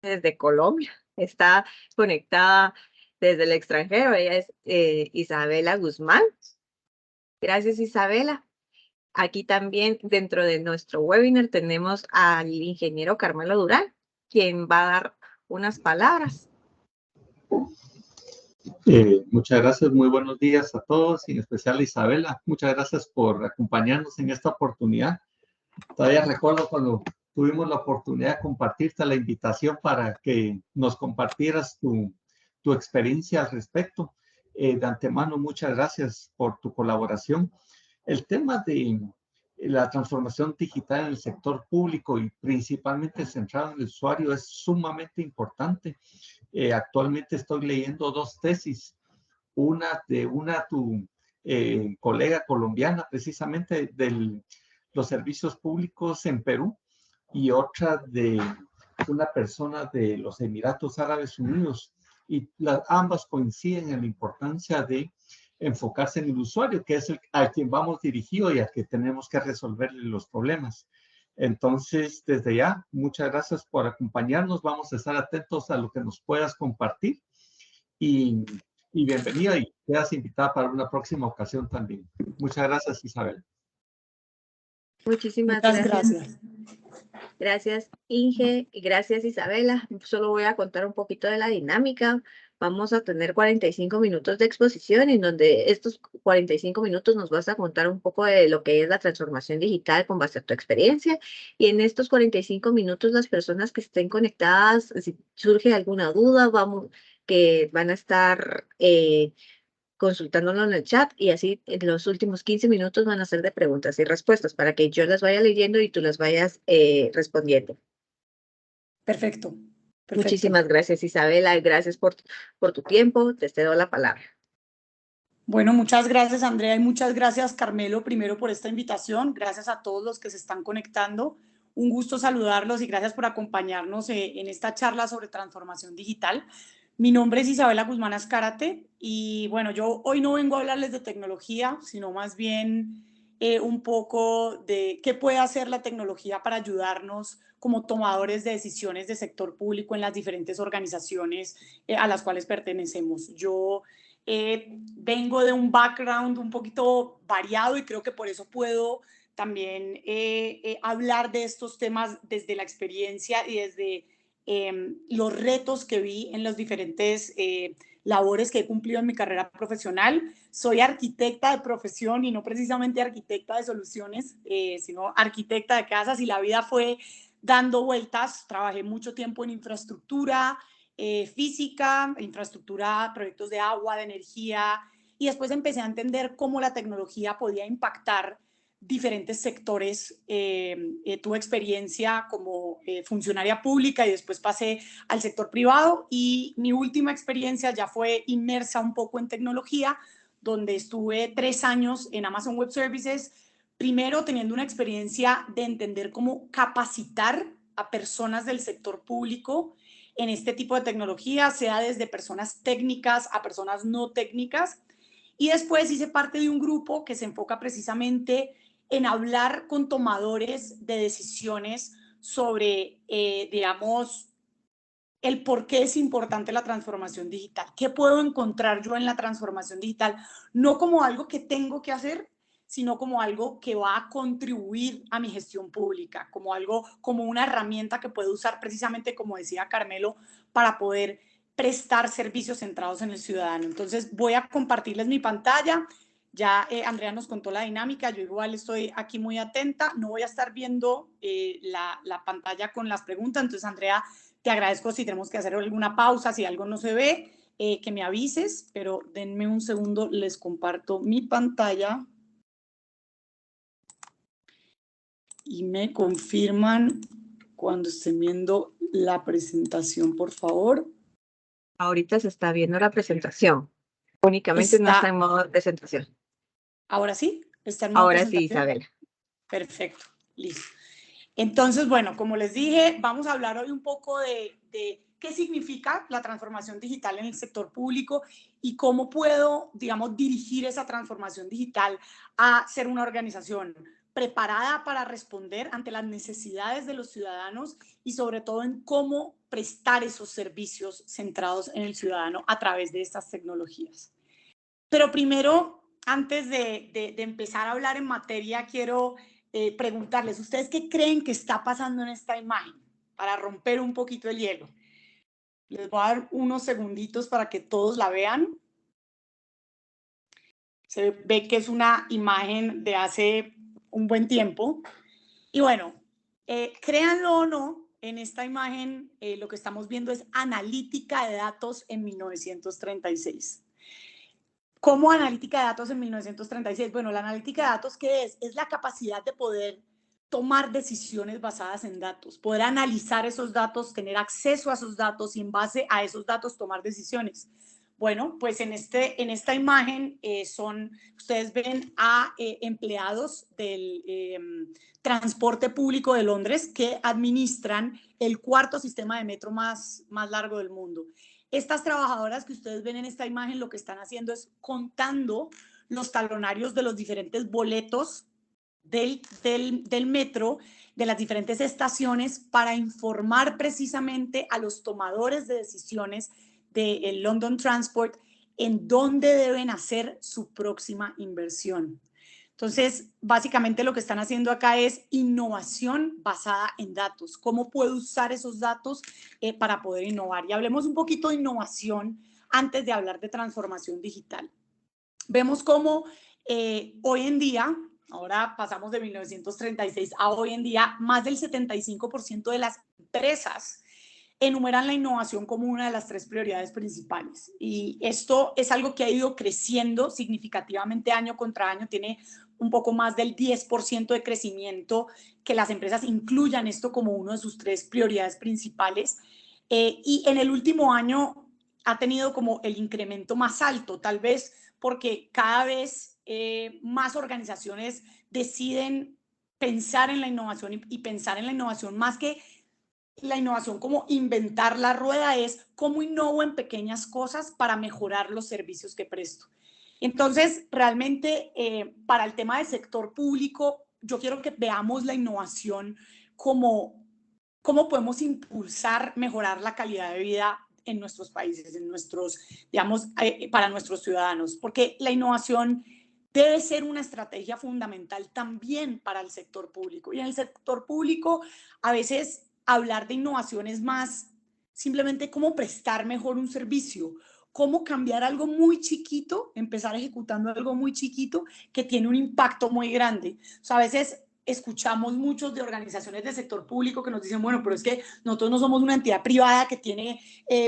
desde Colombia. Está conectada desde el extranjero. Ella es Isabela Guzmán. Gracias, Isabela. Aquí también dentro de nuestro webinar tenemos al ingeniero Carmelo Durán, quien va a dar unas palabras. Muchas gracias, muy buenos días a todos, y en especial a Isabela. Muchas gracias por acompañarnos en esta oportunidad. Todavía recuerdo cuando tuvimos la oportunidad de compartirte la invitación para que nos compartieras tu experiencia al respecto. De antemano, muchas gracias por tu colaboración. El tema de la transformación digital en el sector público y principalmente centrado en el usuario es sumamente importante. Actualmente estoy leyendo dos tesis, una de tu colega colombiana, precisamente de los servicios públicos en Perú, y otra de una persona de los Emiratos Árabes Unidos, y ambas coinciden en la importancia de enfocarse en el usuario, que es a quien vamos dirigido y a que tenemos que resolverle los problemas. Entonces, desde ya, muchas gracias por acompañarnos. Vamos a estar atentos a lo que nos puedas compartir, y bienvenida, y quedas invitada para una próxima ocasión también. Muchas gracias, Isabel. Muchísimas Muchas gracias. gracias. Gracias, Inge, y gracias, Isabela. Solo voy a contar un poquito de la dinámica. Vamos a tener 45 minutos de exposición, en donde estos 45 minutos nos vas a contar un poco de lo que es la transformación digital con base a tu experiencia. Y en estos 45 minutos, las personas que estén conectadas, si surge alguna duda, que van a estar consultándolo en el chat, y así en los últimos 15 minutos van a ser de preguntas y respuestas para que yo las vaya leyendo y tú las vayas respondiendo. Perfecto. Muchísimas gracias, Isabela, y gracias por tu tiempo. Te cedo la palabra. Bueno, muchas gracias, Andrea, y muchas gracias, Carmelo, primero por esta invitación. Gracias a todos los que se están conectando. Un gusto saludarlos y gracias por acompañarnos en esta charla sobre transformación digital. Mi nombre es Isabela Guzmán Azcárate y bueno, yo hoy no vengo a hablarles de tecnología, sino más bien un poco de qué puede hacer la tecnología para ayudarnos como tomadores de decisiones de sector público en las diferentes organizaciones a las cuales pertenecemos. Yo vengo de un background un poquito variado y creo que por eso puedo también hablar de estos temas desde la experiencia y desde los retos que vi en los diferentes labores que he cumplido en mi carrera profesional. Soy arquitecta de profesión y no precisamente arquitecta de soluciones, sino arquitecta de casas, y la vida fue dando vueltas. Trabajé mucho tiempo en infraestructura física, infraestructura, proyectos de agua, de energía, y después empecé a entender cómo la tecnología podía impactar diferentes sectores. Tuve experiencia como funcionaria pública y después pasé al sector privado, y mi última experiencia ya fue inmersa un poco en tecnología, donde estuve 3 años en Amazon Web Services, primero teniendo una experiencia de entender cómo capacitar a personas del sector público en este tipo de tecnología, sea desde personas técnicas a personas no técnicas. Y después hice parte de un grupo que se enfoca precisamente en hablar con tomadores de decisiones sobre, digamos, el por qué es importante la transformación digital. ¿Qué puedo encontrar yo en la transformación digital? No como algo que tengo que hacer, sino como algo que va a contribuir a mi gestión pública, como algo, como una herramienta que puedo usar precisamente, como decía Carmelo, para poder prestar servicios centrados en el ciudadano. Entonces voy a compartirles mi pantalla. Ya Andrea nos contó la dinámica, yo igual estoy aquí muy atenta, no voy a estar viendo la pantalla con las preguntas, entonces Andrea, te agradezco si tenemos que hacer alguna pausa, si algo no se ve, que me avises, pero denme un segundo, les comparto mi pantalla y me confirman cuando estén viendo la presentación, por favor. Ahorita se está viendo la presentación. Únicamente no está en modo de presentación. ¿Ahora sí? ¿Está en modo Ahora presentación? sí, Isabela. Perfecto, listo. Entonces, bueno, como les dije, vamos a hablar hoy un poco de qué significa la transformación digital en el sector público y cómo puedo, digamos, dirigir esa transformación digital a ser una organización preparada para responder ante las necesidades de los ciudadanos y sobre todo en cómo prestar esos servicios centrados en el ciudadano a través de estas tecnologías. Pero primero, antes de empezar a hablar en materia, quiero preguntarles, ¿ustedes qué creen que está pasando en esta imagen? Para romper un poquito el hielo. Les voy a dar unos segunditos para que todos la vean. Se ve que es una imagen de hace un buen tiempo. Y bueno, créanlo o no, en esta imagen lo que estamos viendo es analítica de datos en 1936. ¿Cómo analítica de datos en 1936? Bueno, la analítica de datos, ¿qué es? Es la capacidad de poder tomar decisiones basadas en datos, poder analizar esos datos, tener acceso a esos datos y en base a esos datos tomar decisiones. Bueno, pues en esta imagen ustedes ven a empleados del transporte público de Londres que administran el cuarto sistema de metro más largo del mundo. Estas trabajadoras que ustedes ven en esta imagen lo que están haciendo es contando los talonarios de los diferentes boletos del metro, de las diferentes estaciones, para informar precisamente a los tomadores de decisiones del London Transport en dónde deben hacer su próxima inversión. Entonces, básicamente lo que están haciendo acá es innovación basada en datos. ¿Cómo puedo usar esos datos para poder innovar? Y hablemos un poquito de innovación antes de hablar de transformación digital. Vemos cómo hoy en día, ahora pasamos de 1936 a hoy en día, más del 75% de las empresas enumeran la innovación como una de las 3 prioridades principales. Y esto es algo que ha ido creciendo significativamente año contra año, tiene un poco más del 10% de crecimiento, que las empresas incluyan esto como uno de sus 3 prioridades principales. Y en el último año ha tenido como el incremento más alto, tal vez porque cada vez más organizaciones deciden pensar en la innovación y pensar en la innovación más que la innovación como inventar la rueda, es cómo innovo en pequeñas cosas para mejorar los servicios que presto. Entonces, realmente para el tema del sector público, yo quiero que veamos la innovación como cómo podemos impulsar, mejorar la calidad de vida en nuestros países, digamos, para nuestros ciudadanos, porque la innovación debe ser una estrategia fundamental también para el sector público. Y en el sector público, a veces hablar de innovación es más simplemente cómo prestar mejor un servicio, cómo cambiar algo muy chiquito, empezar ejecutando algo muy chiquito que tiene un impacto muy grande. O sea, a veces escuchamos muchos de organizaciones del sector público que nos dicen, bueno, pero es que nosotros no somos una entidad privada que tiene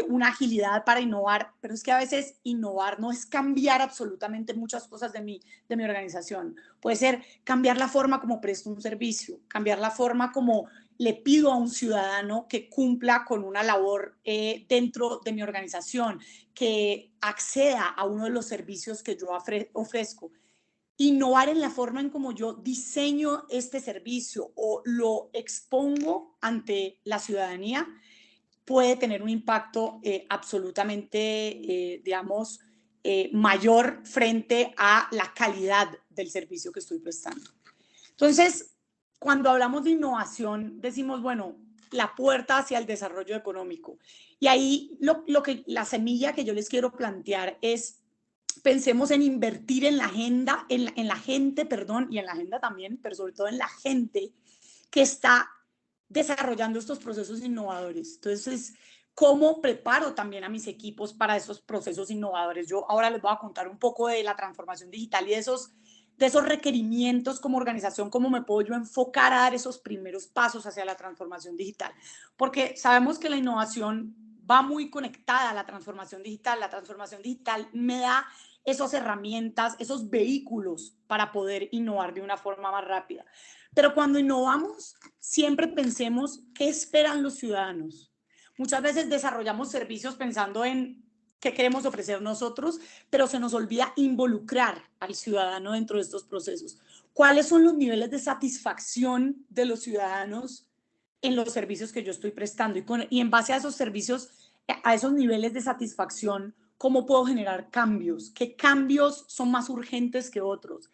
una agilidad para innovar, pero es que a veces innovar no es cambiar absolutamente muchas cosas de mi organización. Puede ser cambiar la forma como presto un servicio, cambiar la forma como le pido a un ciudadano que cumpla con una labor dentro de mi organización, que acceda a uno de los servicios que yo ofrezco. Innovar en la forma en cómo yo diseño este servicio o lo expongo ante la ciudadanía puede tener un impacto absolutamente, digamos, mayor frente a la calidad del servicio que estoy prestando. Entonces, cuando hablamos de innovación, decimos, bueno, la puerta hacia el desarrollo económico. Y ahí la semilla que yo les quiero plantear es, pensemos en invertir en la agenda, en la gente, perdón, y en la agenda también, pero sobre todo en la gente que está desarrollando estos procesos innovadores. Entonces, ¿cómo preparo también a mis equipos para esos procesos innovadores? Yo ahora les voy a contar un poco de la transformación digital y de esos requerimientos como organización, cómo me puedo yo enfocar a dar esos primeros pasos hacia la transformación digital. Porque sabemos que la innovación va muy conectada a la transformación digital. La transformación digital me da esas herramientas, esos vehículos para poder innovar de una forma más rápida. Pero cuando innovamos, siempre pensemos qué esperan los ciudadanos. Muchas veces desarrollamos servicios pensando en qué queremos ofrecer nosotros, pero se nos olvida involucrar al ciudadano dentro de estos procesos. ¿Cuáles son los niveles de satisfacción de los ciudadanos en los servicios que yo estoy prestando? Y en base a esos servicios, a esos niveles de satisfacción, ¿cómo puedo generar cambios? ¿Qué cambios son más urgentes que otros?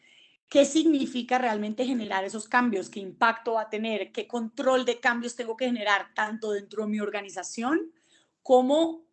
¿Qué significa realmente generar esos cambios? ¿Qué impacto va a tener? ¿Qué control de cambios tengo que generar tanto dentro de mi organización como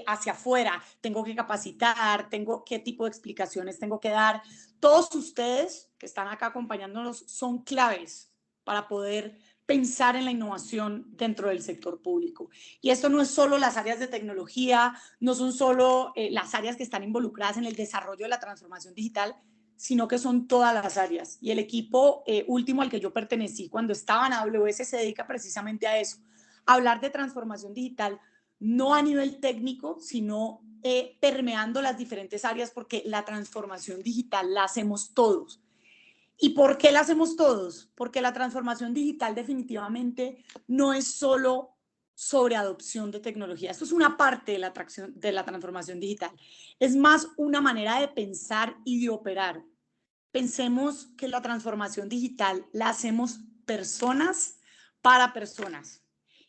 hacia afuera? ¿Tengo que capacitar? ¿Qué tipo de explicaciones tengo que dar? Todos ustedes que están acá acompañándonos son claves para poder pensar en la innovación dentro del sector público. Y esto no es solo las áreas de tecnología, no son solo las áreas que están involucradas en el desarrollo de la transformación digital, sino que son todas las áreas. Y el equipo último al que yo pertenecí cuando estaba en AWS se dedica precisamente a eso, a hablar de transformación digital, no a nivel técnico, sino permeando las diferentes áreas, porque la transformación digital la hacemos todos. ¿Y por qué la hacemos todos? Porque la transformación digital definitivamente no es solo sobre adopción de tecnología. Esto es una parte de la transformación digital. Es más una manera de pensar y de operar. Pensemos que la transformación digital la hacemos personas para personas.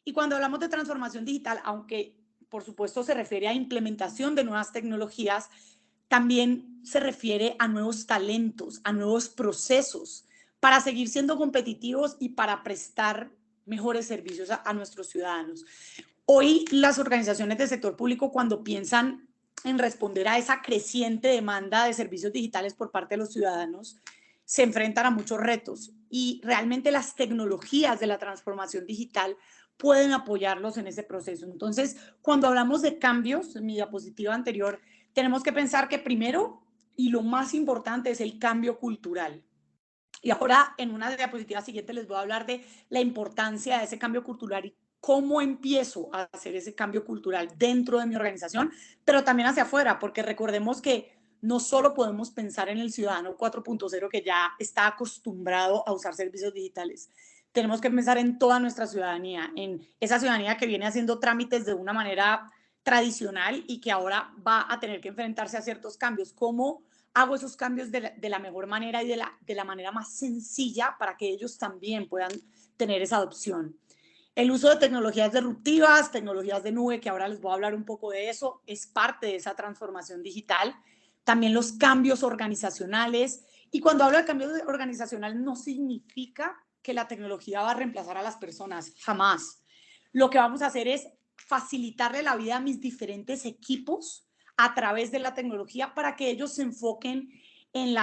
Y cuando hablamos de transformación digital, aunque por supuesto se refiere a implementación de nuevas tecnologías, también se refiere a nuevos talentos, a nuevos procesos, para seguir siendo competitivos y para prestar mejores servicios a nuestros ciudadanos. Hoy las organizaciones del sector público, cuando piensan en responder a esa creciente demanda de servicios digitales por parte de los ciudadanos, se enfrentan a muchos retos y realmente las tecnologías de la transformación digital pueden apoyarlos en ese proceso. Entonces, cuando hablamos de cambios, en mi diapositiva anterior, tenemos que pensar que primero y lo más importante es el cambio cultural. Y ahora en una diapositiva siguiente les voy a hablar de la importancia de ese cambio cultural y cómo empiezo a hacer ese cambio cultural dentro de mi organización, pero también hacia afuera, porque recordemos que no solo podemos pensar en el ciudadano 4.0 que ya está acostumbrado a usar servicios digitales. Tenemos que pensar en toda nuestra ciudadanía, en esa ciudadanía que viene haciendo trámites de una manera tradicional y que ahora va a tener que enfrentarse a ciertos cambios. ¿Cómo hago esos cambios de la mejor manera y de la manera más sencilla para que ellos también puedan tener esa adopción? El uso de tecnologías disruptivas, tecnologías de nube, que ahora les voy a hablar un poco de eso, es parte de esa transformación digital. También los cambios organizacionales. Y cuando hablo de cambios organizacionales no significa que la tecnología va a reemplazar a las personas, jamás. Lo que vamos a hacer es facilitarle la vida a mis diferentes equipos a través de la tecnología para que ellos se enfoquen en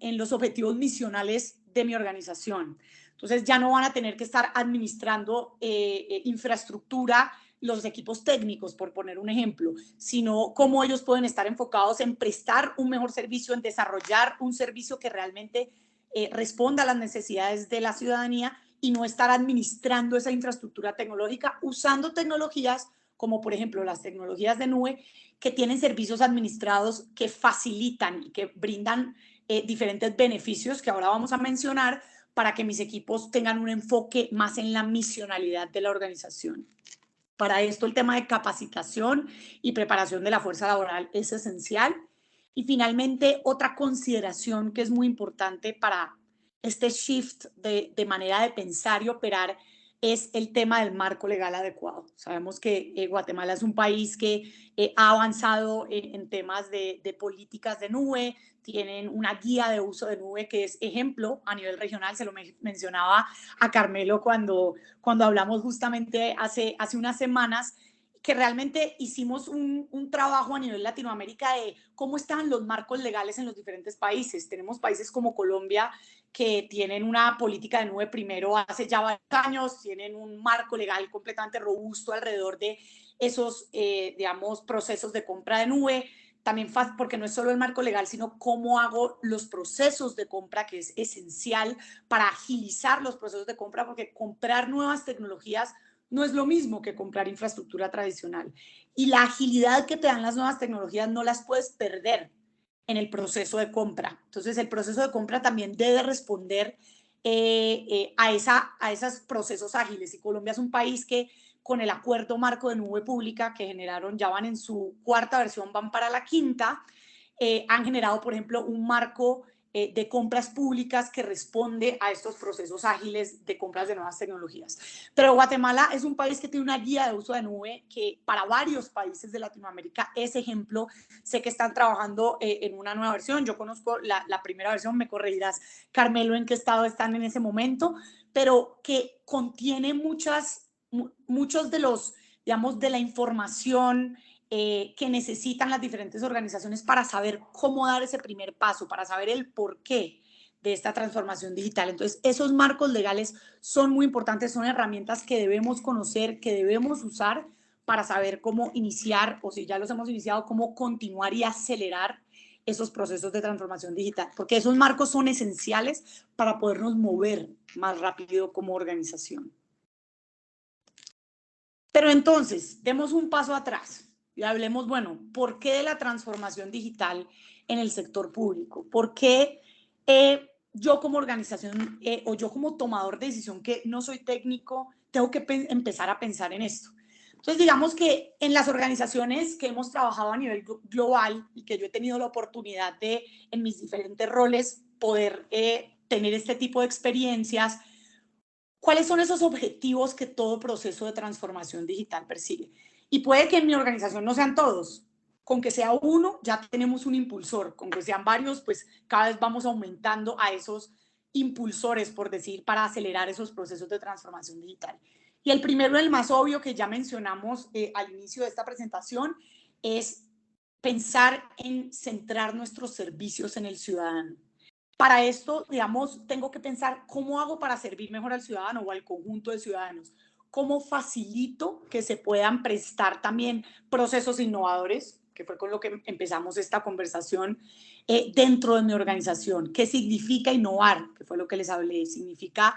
en los objetivos misionales de mi organización. Entonces ya no van a tener que estar administrando infraestructura, los equipos técnicos, por poner un ejemplo, sino cómo ellos pueden estar enfocados en prestar un mejor servicio, en desarrollar un servicio que realmente responda a las necesidades de la ciudadanía y no estar administrando esa infraestructura tecnológica usando tecnologías como por ejemplo las tecnologías de nube que tienen servicios administrados que facilitan y que brindan diferentes beneficios que ahora vamos a mencionar para que mis equipos tengan un enfoque más en la misionalidad de la organización. Para esto el tema de capacitación y preparación de la fuerza laboral es esencial. Y finalmente, otra consideración que es muy importante para este shift de manera de pensar y operar es el tema del marco legal adecuado. Sabemos que Guatemala es un país que ha avanzado en temas de políticas de nube, tienen una guía de uso de nube que es ejemplo a nivel regional, se lo mencionaba a Carmelo cuando hablamos justamente hace unas semanas, que realmente hicimos un trabajo a nivel Latinoamérica de cómo están los marcos legales en los diferentes países. Tenemos países como Colombia que tienen una política de nube primero hace ya varios años, tienen un marco legal completamente robusto alrededor de esos, digamos, procesos de compra de nube. También porque no es solo el marco legal, sino cómo hago los procesos de compra, que es esencial para agilizar los procesos de compra, porque comprar nuevas tecnologías no es lo mismo que comprar infraestructura tradicional. Y la agilidad que te dan las nuevas tecnologías no las puedes perder en el proceso de compra. Entonces, el proceso de compra también debe responder a esos procesos ágiles. Y Colombia es un país que con el acuerdo marco de nube pública que generaron, ya van en su cuarta versión, van para la quinta, han generado, por ejemplo, un marco de compras públicas que responde a estos procesos ágiles de compras de nuevas tecnologías. Pero Guatemala es un país que tiene una guía de uso de nube que para varios países de Latinoamérica es ejemplo. Sé que están trabajando en una nueva versión. Yo conozco la primera versión, me corregirás, Carmelo, en qué estado están en ese momento, pero que contiene muchos de los, digamos, de la información que necesitan las diferentes organizaciones para saber cómo dar ese primer paso, para saber el porqué de esta transformación digital. Entonces, esos marcos legales son muy importantes, son herramientas que debemos conocer, que debemos usar para saber cómo iniciar, o si ya los hemos iniciado, cómo continuar y acelerar esos procesos de transformación digital, porque esos marcos son esenciales para podernos mover más rápido como organización. Pero entonces, demos un paso atrás y hablemos, bueno, ¿por qué de la transformación digital en el sector público? ¿Por qué yo como organización o yo como tomador de decisión que no soy técnico, tengo que empezar a pensar en esto? Entonces, digamos que en las organizaciones que hemos trabajado a nivel global y que yo he tenido la oportunidad de, en mis diferentes roles, poder tener este tipo de experiencias, ¿cuáles son esos objetivos que todo proceso de transformación digital persigue? Y puede que en mi organización no sean todos. Con que sea uno, ya tenemos un impulsor. Con que sean varios, pues cada vez vamos aumentando a esos impulsores, por decir, para acelerar esos procesos de transformación digital. Y el primero, el más obvio que ya mencionamos al inicio de esta presentación, es pensar en centrar nuestros servicios en el ciudadano. Para esto, digamos, tengo que pensar cómo hago para servir mejor al ciudadano o al conjunto de ciudadanos. ¿Cómo facilito que se puedan prestar también procesos innovadores, que fue con lo que empezamos esta conversación, dentro de mi organización? ¿Qué significa innovar? Que fue lo que les hablé. Significa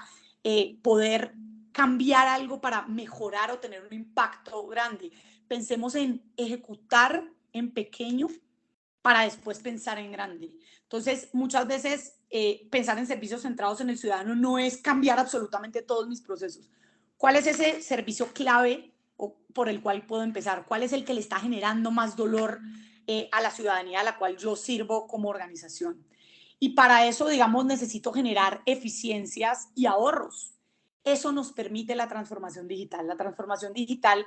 poder cambiar algo para mejorar o tener un impacto grande. Pensemos en ejecutar en pequeño para después pensar en grande. Entonces, muchas veces pensar en servicios centrados en el ciudadano no es cambiar absolutamente todos mis procesos. ¿Cuál es ese servicio clave por el cual puedo empezar? ¿Cuál es el que le está generando más dolor a la ciudadanía a la cual yo sirvo como organización? Y para eso, digamos, necesito generar eficiencias y ahorros. Eso nos permite la transformación digital. La transformación digital,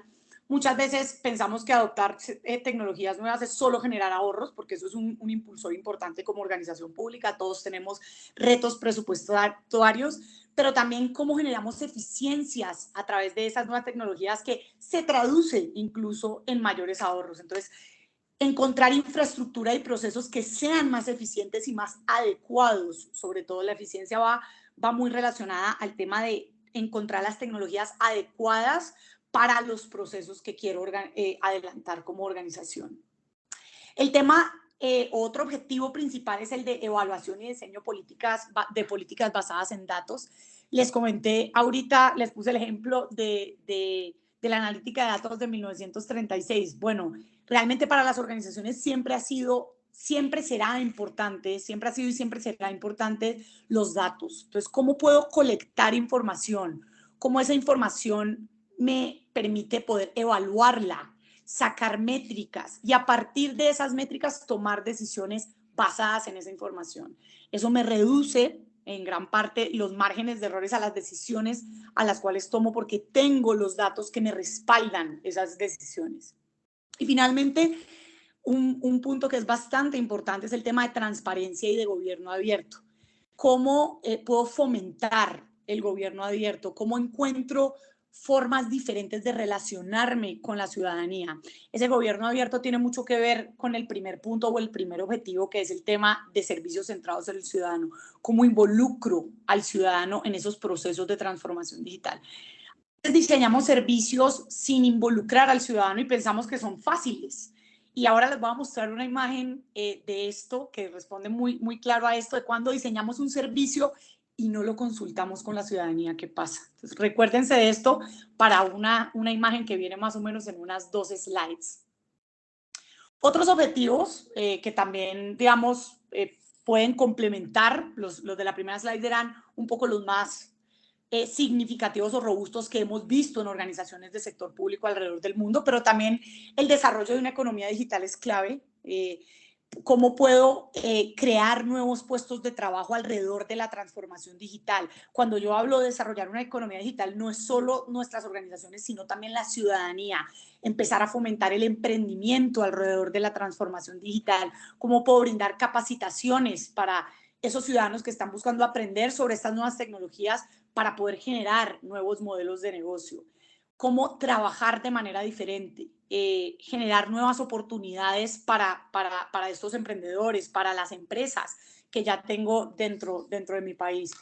muchas veces pensamos que adoptar tecnologías nuevas es solo generar ahorros, porque eso es un impulsor importante como organización pública. Todos tenemos retos presupuestarios, pero también cómo generamos eficiencias a través de esas nuevas tecnologías que se traduce incluso en mayores ahorros. Entonces, encontrar infraestructura y procesos que sean más eficientes y más adecuados. Sobre todo la eficiencia va muy relacionada al tema de encontrar las tecnologías adecuadas para los procesos que quiero adelantar como organización. El tema, otro objetivo principal es el de evaluación y diseño de políticas basadas en datos. Les comenté ahorita, les puse el ejemplo de la analítica de datos de 1936. Bueno, realmente para las organizaciones siempre será importante, siempre ha sido y siempre será importante los datos. Entonces, ¿cómo puedo colectar información? ¿Cómo esa información me permite poder evaluarla, sacar métricas y a partir de esas métricas tomar decisiones basadas en esa información? Eso me reduce en gran parte los márgenes de errores a las decisiones a las cuales tomo porque tengo los datos que me respaldan esas decisiones. Y finalmente, un punto que es bastante importante es el tema de transparencia y de gobierno abierto. ¿Cómo puedo fomentar el gobierno abierto? ¿Cómo encuentro formas diferentes de relacionarme con la ciudadanía? Ese gobierno abierto tiene mucho que ver con el primer punto o el primer objetivo, que es el tema de servicios centrados en el ciudadano. ¿Cómo involucro al ciudadano en esos procesos de transformación digital? Diseñamos servicios sin involucrar al ciudadano y pensamos que son fáciles. Y ahora les voy a mostrar una imagen de esto que responde muy claro a esto, de cuando diseñamos un servicio y no lo consultamos con la ciudadanía. ¿Qué pasa? Entonces, recuérdense de esto para una imagen que viene más o menos en unas 2 slides. Otros objetivos que también, digamos, pueden complementar, los de la primera slide eran un poco los más significativos o robustos que hemos visto en organizaciones de sector público alrededor del mundo, pero también el desarrollo de una economía digital es clave. cómo puedo crear nuevos puestos de trabajo alrededor de la transformación digital. Cuando yo hablo de desarrollar una economía digital, no es solo nuestras organizaciones, sino también la ciudadanía. Empezar a fomentar el emprendimiento alrededor de la transformación digital. Cómo puedo brindar capacitaciones para esos ciudadanos que están buscando aprender sobre estas nuevas tecnologías para poder generar nuevos modelos de negocio. Cómo trabajar de manera diferente, generar nuevas oportunidades para estos emprendedores, para las empresas que ya tengo dentro de mi país.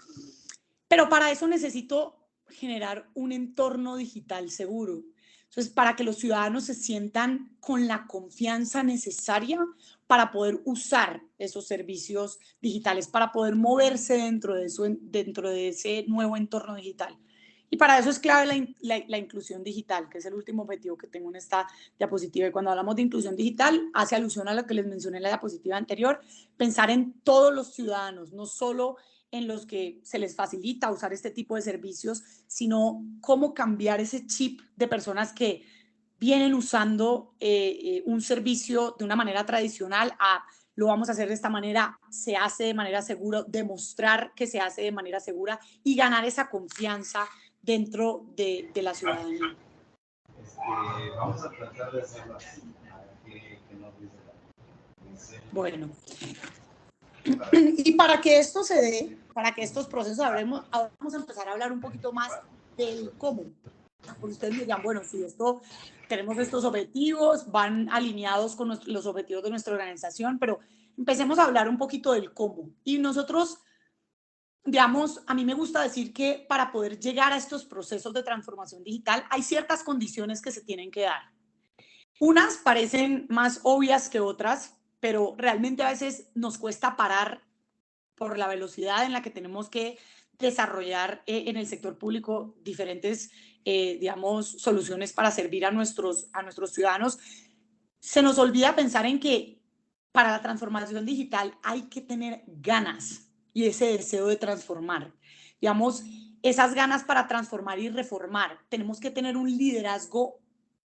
Pero para eso necesito generar un entorno digital seguro. Entonces, para que los ciudadanos se sientan con la confianza necesaria para poder usar esos servicios digitales, para poder moverse dentro de ese nuevo entorno digital. Y para eso es clave la inclusión digital, que es el último objetivo que tengo en esta diapositiva. Y cuando hablamos de inclusión digital, hace alusión a lo que les mencioné en la diapositiva anterior, pensar en todos los ciudadanos, no solo en los que se les facilita usar este tipo de servicios, sino cómo cambiar ese chip de personas que vienen usando un servicio de una manera tradicional a lo vamos a hacer de esta manera, se hace de manera segura, demostrar que se hace de manera segura y ganar esa confianza dentro de la ciudadanía. Vamos a tratar de hacerlo así. ¿Qué nos dice? Bueno, y para que esto se dé, para que estos procesos ahora vamos a empezar a hablar un poquito más del cómo. Porque ustedes me digan, bueno, si tenemos estos objetivos, van alineados con los objetivos de nuestra organización, pero empecemos a hablar un poquito del cómo. Y nosotros, digamos, a mí me gusta decir que para poder llegar a estos procesos de transformación digital hay ciertas condiciones que se tienen que dar. Unas parecen más obvias que otras, pero realmente a veces nos cuesta parar por la velocidad en la que tenemos que desarrollar en el sector público diferentes, digamos, soluciones para servir a nuestros ciudadanos. Se nos olvida pensar en que para la transformación digital hay que tener ganas y ese deseo de transformar. Digamos, esas ganas para transformar y reformar. Tenemos que tener un liderazgo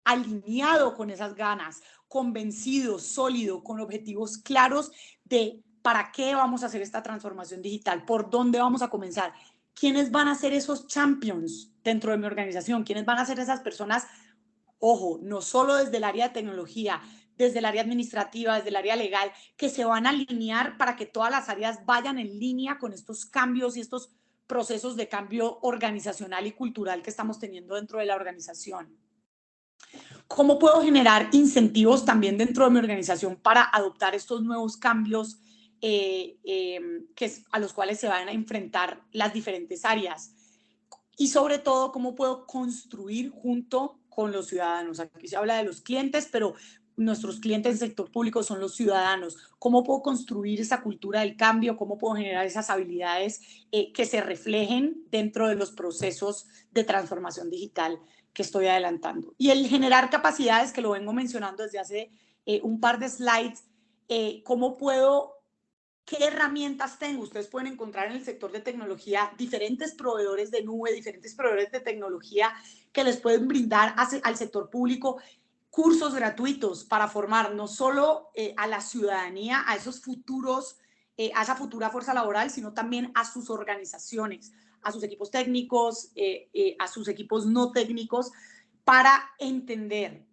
alineado con esas ganas, convencido, sólido, con objetivos claros de para qué vamos a hacer esta transformación digital, por dónde vamos a comenzar, quiénes van a ser esos champions dentro de mi organización, quiénes van a ser esas personas, ojo, no solo desde el área de tecnología, desde el área administrativa, desde el área legal, que se van a alinear para que todas las áreas vayan en línea con estos cambios y estos procesos de cambio organizacional y cultural que estamos teniendo dentro de la organización. ¿Cómo puedo generar incentivos también dentro de mi organización para adoptar estos nuevos cambios a los cuales se van a enfrentar las diferentes áreas? Y sobre todo, ¿cómo puedo construir junto con los ciudadanos? Aquí se habla de los clientes, pero nuestros clientes en sector público son los ciudadanos. ¿Cómo puedo construir esa cultura del cambio? ¿Cómo puedo generar esas habilidades que se reflejen dentro de los procesos de transformación digital que estoy adelantando? Y el generar capacidades, que lo vengo mencionando desde hace un par de slides, ¿cómo puedo? ¿Qué herramientas tengo? Ustedes pueden encontrar en el sector de tecnología diferentes proveedores de nube, diferentes proveedores de tecnología que les pueden brindar al sector público cursos gratuitos para formar no solo a la ciudadanía, a esos futuros, a esa futura fuerza laboral, sino también a sus organizaciones, a sus equipos técnicos, a sus equipos no técnicos, para entender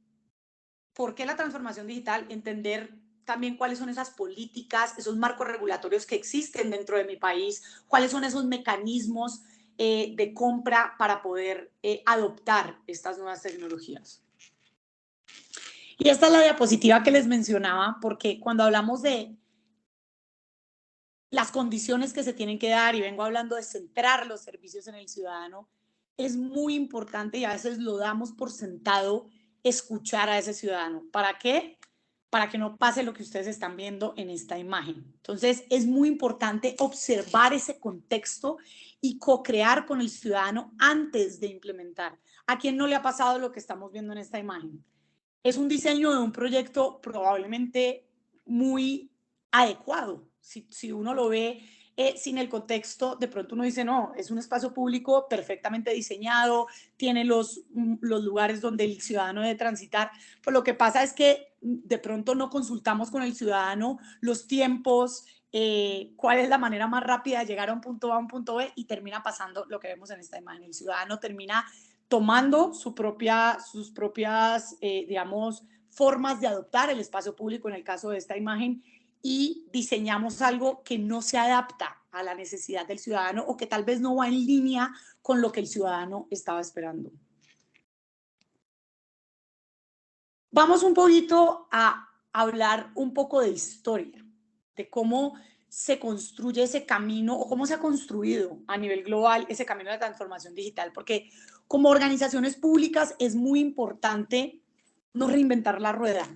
por qué la transformación digital, entender también cuáles son esas políticas, esos marcos regulatorios que existen dentro de mi país, cuáles son esos mecanismos de compra para poder adoptar estas nuevas tecnologías. Y esta es la diapositiva que les mencionaba, porque cuando hablamos de las condiciones que se tienen que dar, y vengo hablando de centrar los servicios en el ciudadano, es muy importante, y a veces lo damos por sentado, escuchar a ese ciudadano. ¿Para qué? Para que no pase lo que ustedes están viendo en esta imagen. Entonces, es muy importante observar ese contexto y co-crear con el ciudadano antes de implementar. ¿A quién no le ha pasado lo que estamos viendo en esta imagen? Es un diseño de un proyecto probablemente muy adecuado. Si uno lo ve sin el contexto, de pronto uno dice, no, es un espacio público perfectamente diseñado, tiene los lugares donde el ciudadano debe transitar. Pues lo que pasa es que de pronto no consultamos con el ciudadano los tiempos, cuál es la manera más rápida de llegar a un punto A a un punto B, y termina pasando lo que vemos en esta imagen. El ciudadano termina tomando sus propias, digamos, formas de adoptar el espacio público en el caso de esta imagen, y diseñamos algo que no se adapta a la necesidad del ciudadano o que tal vez no va en línea con lo que el ciudadano estaba esperando. Vamos un poquito a hablar un poco de historia, de cómo se construye ese camino o cómo se ha construido a nivel global ese camino de transformación digital, porque como organizaciones públicas es muy importante no reinventar la rueda,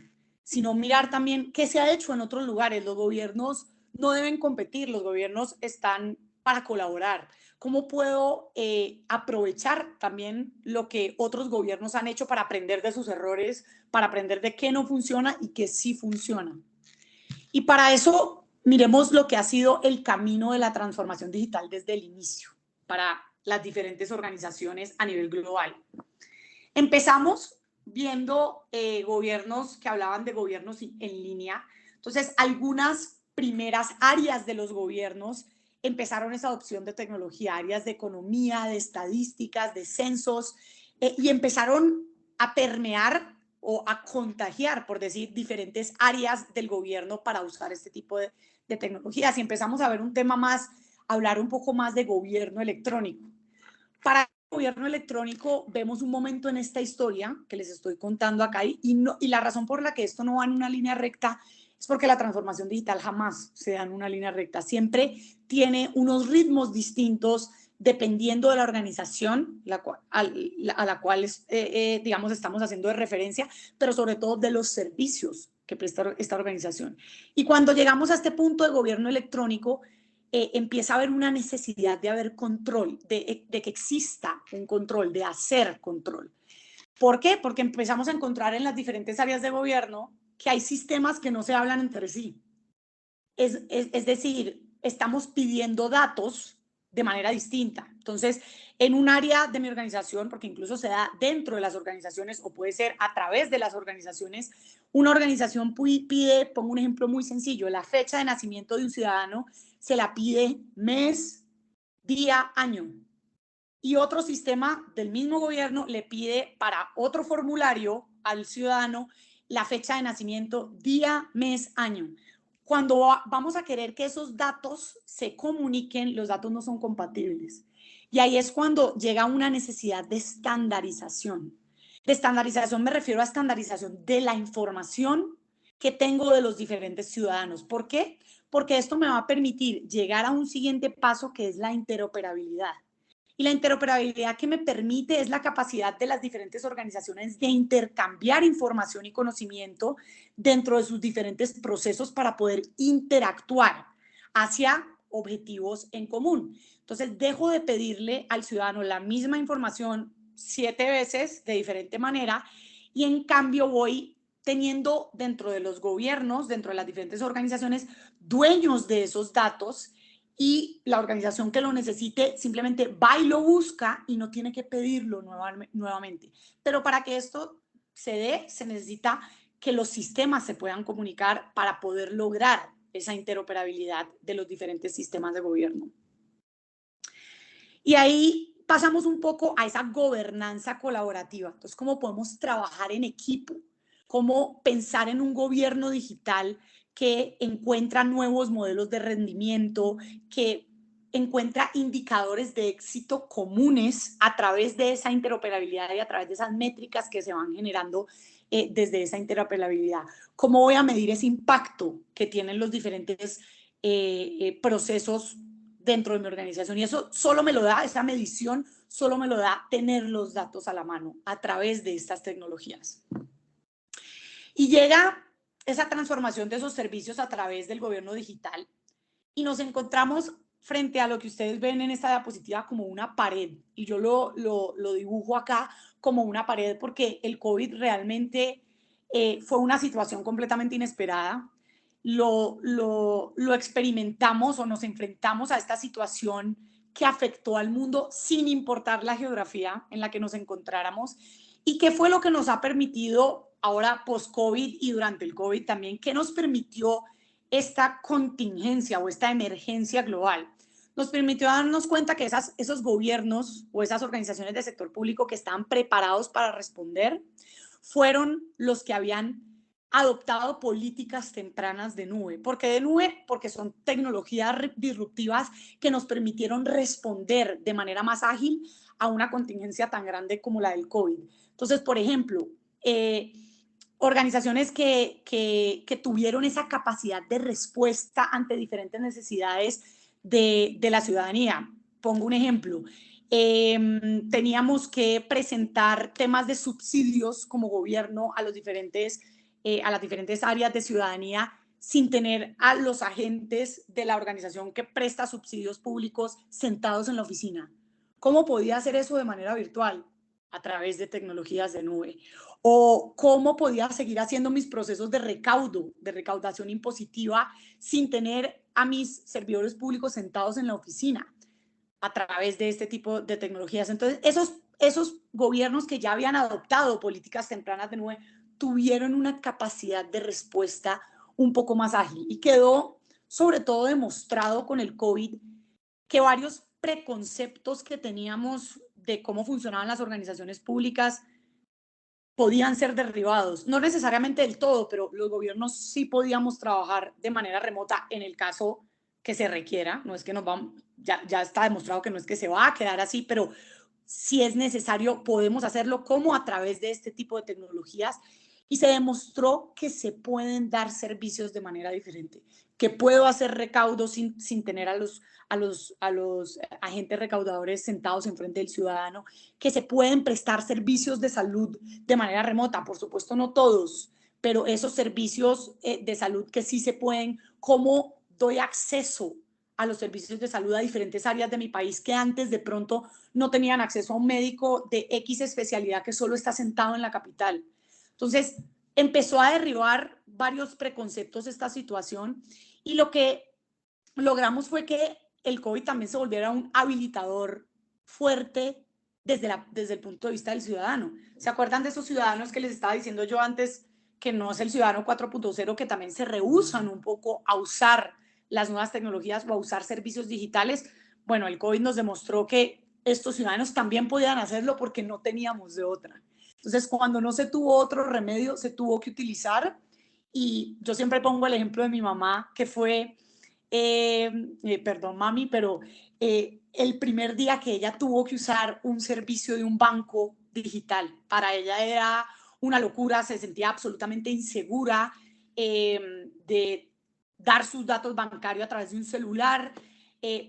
sino mirar también qué se ha hecho en otros lugares. Los gobiernos no deben competir, los gobiernos están para colaborar. ¿Cómo puedo aprovechar también lo que otros gobiernos han hecho para aprender de sus errores, para aprender de qué no funciona y qué sí funciona? Y para eso miremos lo que ha sido el camino de la transformación digital desde el inicio para las diferentes organizaciones a nivel global. Empezamos viendo gobiernos que hablaban de gobiernos en línea. Entonces, algunas primeras áreas de los gobiernos empezaron esa adopción de tecnología, áreas de economía, de estadísticas, de censos, y empezaron a permear o a contagiar, por decir, diferentes áreas del gobierno para usar este tipo de tecnologías. Y empezamos a ver un tema más, hablar un poco más de gobierno electrónico. Para el gobierno electrónico vemos un momento en esta historia que les estoy contando acá, y la razón por la que esto no va en una línea recta es porque la transformación digital jamás se da en una línea recta. Siempre tiene unos ritmos distintos dependiendo de la organización a la cual digamos, estamos haciendo de referencia, pero sobre todo de los servicios que presta esta organización. Y cuando llegamos a este punto de gobierno electrónico, empieza a haber una necesidad de haber control, de que exista un control, de hacer control. ¿Por qué? Porque empezamos a encontrar en las diferentes áreas de gobierno que hay sistemas que no se hablan entre sí. Es decir, estamos pidiendo datos de manera distinta. Entonces, en un área de mi organización, porque incluso se da dentro de las organizaciones o puede ser a través de las organizaciones, una organización pide, pongo un ejemplo muy sencillo, la fecha de nacimiento de un ciudadano se la pide mes, día, año. Y otro sistema del mismo gobierno le pide para otro formulario al ciudadano la fecha de nacimiento, día, mes, año. Cuando vamos a querer que esos datos se comuniquen, los datos no son compatibles. Y ahí es cuando llega una necesidad de estandarización. De estandarización me refiero a estandarización de la información que tengo de los diferentes ciudadanos. ¿Por qué? Porque esto me va a permitir llegar a un siguiente paso, que es la interoperabilidad. Y la interoperabilidad que me permite es la capacidad de las diferentes organizaciones de intercambiar información y conocimiento dentro de sus diferentes procesos para poder interactuar hacia objetivos en común. Entonces, dejo de pedirle al ciudadano la misma información 7 veces de diferente manera, y en cambio voy teniendo dentro de los gobiernos, dentro de las diferentes organizaciones, dueños de esos datos, y la organización que lo necesite simplemente va y lo busca y no tiene que pedirlo nuevamente. Pero para que esto se dé, se necesita que los sistemas se puedan comunicar para poder lograr esa interoperabilidad de los diferentes sistemas de gobierno. Y ahí pasamos un poco a esa gobernanza colaborativa. Entonces, ¿cómo podemos trabajar en equipo? ¿Cómo pensar en un gobierno digital que encuentra nuevos modelos de rendimiento, que encuentra indicadores de éxito comunes a través de esa interoperabilidad y a través de esas métricas que se van generando desde esa interoperabilidad? ¿Cómo voy a medir ese impacto que tienen los diferentes procesos dentro de mi organización? Y eso solo me lo da, esa medición solo me lo da tener los datos a la mano a través de estas tecnologías. Y llega esa transformación de esos servicios a través del gobierno digital, y nos encontramos frente a lo que ustedes ven en esta diapositiva como una pared. Y yo lo dibujo acá como una pared porque el COVID realmente fue una situación completamente inesperada. lo experimentamos o nos enfrentamos a esta situación que afectó al mundo sin importar la geografía en la que nos encontráramos, y qué fue lo que nos ha permitido ahora post-COVID y durante el COVID también, qué nos permitió esta contingencia o esta emergencia global. Nos permitió darnos cuenta que esos gobiernos o esas organizaciones del sector público que estaban preparados para responder fueron los que habían adoptado políticas tempranas de nube. ¿Por qué de nube? Porque son tecnologías disruptivas que nos permitieron responder de manera más ágil a una contingencia tan grande como la del COVID. Entonces, por ejemplo, organizaciones que tuvieron esa capacidad de respuesta ante diferentes necesidades de la ciudadanía. Pongo un ejemplo. Teníamos que presentar temas de subsidios como gobierno a las diferentes áreas de ciudadanía sin tener a los agentes de la organización que presta subsidios públicos sentados en la oficina. ¿Cómo podía hacer eso de manera virtual? A través de tecnologías de nube. O cómo podía seguir haciendo mis procesos de recaudación impositiva sin tener a mis servidores públicos sentados en la oficina, a través de este tipo de tecnologías. Entonces, esos gobiernos que ya habían adoptado políticas tempranas de nube tuvieron una capacidad de respuesta un poco más ágil, y quedó sobre todo demostrado con el COVID que varios preconceptos que teníamos de cómo funcionaban las organizaciones públicas podían ser derribados. No necesariamente del todo, pero los gobiernos sí podíamos trabajar de manera remota en el caso que se requiera. No es que nos vamos, ya está demostrado que no es que se va a quedar así, pero si es necesario podemos hacerlo como a través de este tipo de tecnologías, y se demostró que se pueden dar servicios de manera diferente, que puedo hacer recaudos sin tener a los agentes recaudadores sentados enfrente del ciudadano, que se pueden prestar servicios de salud de manera remota, por supuesto no todos, pero esos servicios de salud que sí se pueden. ¿Cómo doy acceso a los servicios de salud a diferentes áreas de mi país que antes de pronto no tenían acceso a un médico de X especialidad que solo está sentado en la capital? Entonces, empezó a derribar varios preconceptos esta situación, y lo que logramos fue que el COVID también se volviera un habilitador fuerte desde el punto de vista del ciudadano. ¿Se acuerdan de esos ciudadanos que les estaba diciendo yo antes, que no es el ciudadano 4.0, que también se rehúsan un poco a usar las nuevas tecnologías o a usar servicios digitales? Bueno, el COVID nos demostró que estos ciudadanos también podían hacerlo porque no teníamos de otra. Entonces, cuando no se tuvo otro remedio, se tuvo que utilizar. Y yo siempre pongo el ejemplo de mi mamá, que fue, perdón mami, pero el primer día que ella tuvo que usar un servicio de un banco digital, para ella era una locura, se sentía absolutamente insegura de dar sus datos bancarios a través de un celular.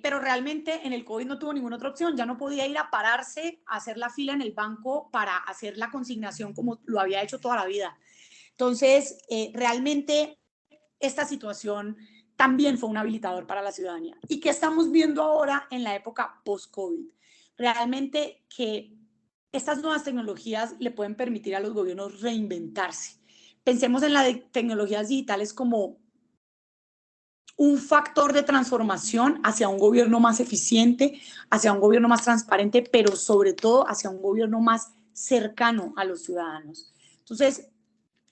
Pero realmente en el COVID no tuvo ninguna otra opción, ya no podía ir a pararse a hacer la fila en el banco para hacer la consignación como lo había hecho toda la vida. Entonces, realmente esta situación también fue un habilitador para la ciudadanía. ¿Y qué estamos viendo ahora en la época post-COVID? Realmente que estas nuevas tecnologías le pueden permitir a los gobiernos reinventarse. Pensemos en las tecnologías digitales como un factor de transformación hacia un gobierno más eficiente, hacia un gobierno más transparente, pero sobre todo hacia un gobierno más cercano a los ciudadanos. Entonces,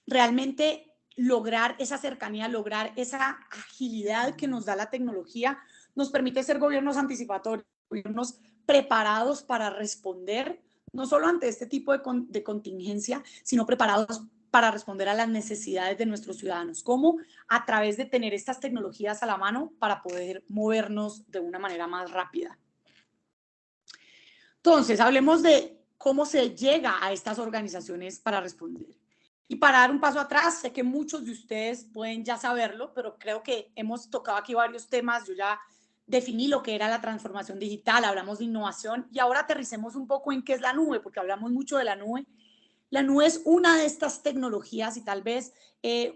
realmente lograr esa cercanía, lograr esa agilidad que nos da la tecnología, nos permite ser gobiernos anticipatorios, gobiernos preparados para responder, no solo ante este tipo de contingencia, sino preparados para responder a las necesidades de nuestros ciudadanos. ¿Cómo? A través de tener estas tecnologías a la mano para poder movernos de una manera más rápida. Entonces, hablemos de cómo se llega a estas organizaciones para responder. Y para dar un paso atrás, sé que muchos de ustedes pueden ya saberlo, pero creo que hemos tocado aquí varios temas. Yo ya definí lo que era la transformación digital, hablamos de innovación, y ahora aterricemos un poco en qué es la nube, porque hablamos mucho de la nube. La nube es una de estas tecnologías y tal vez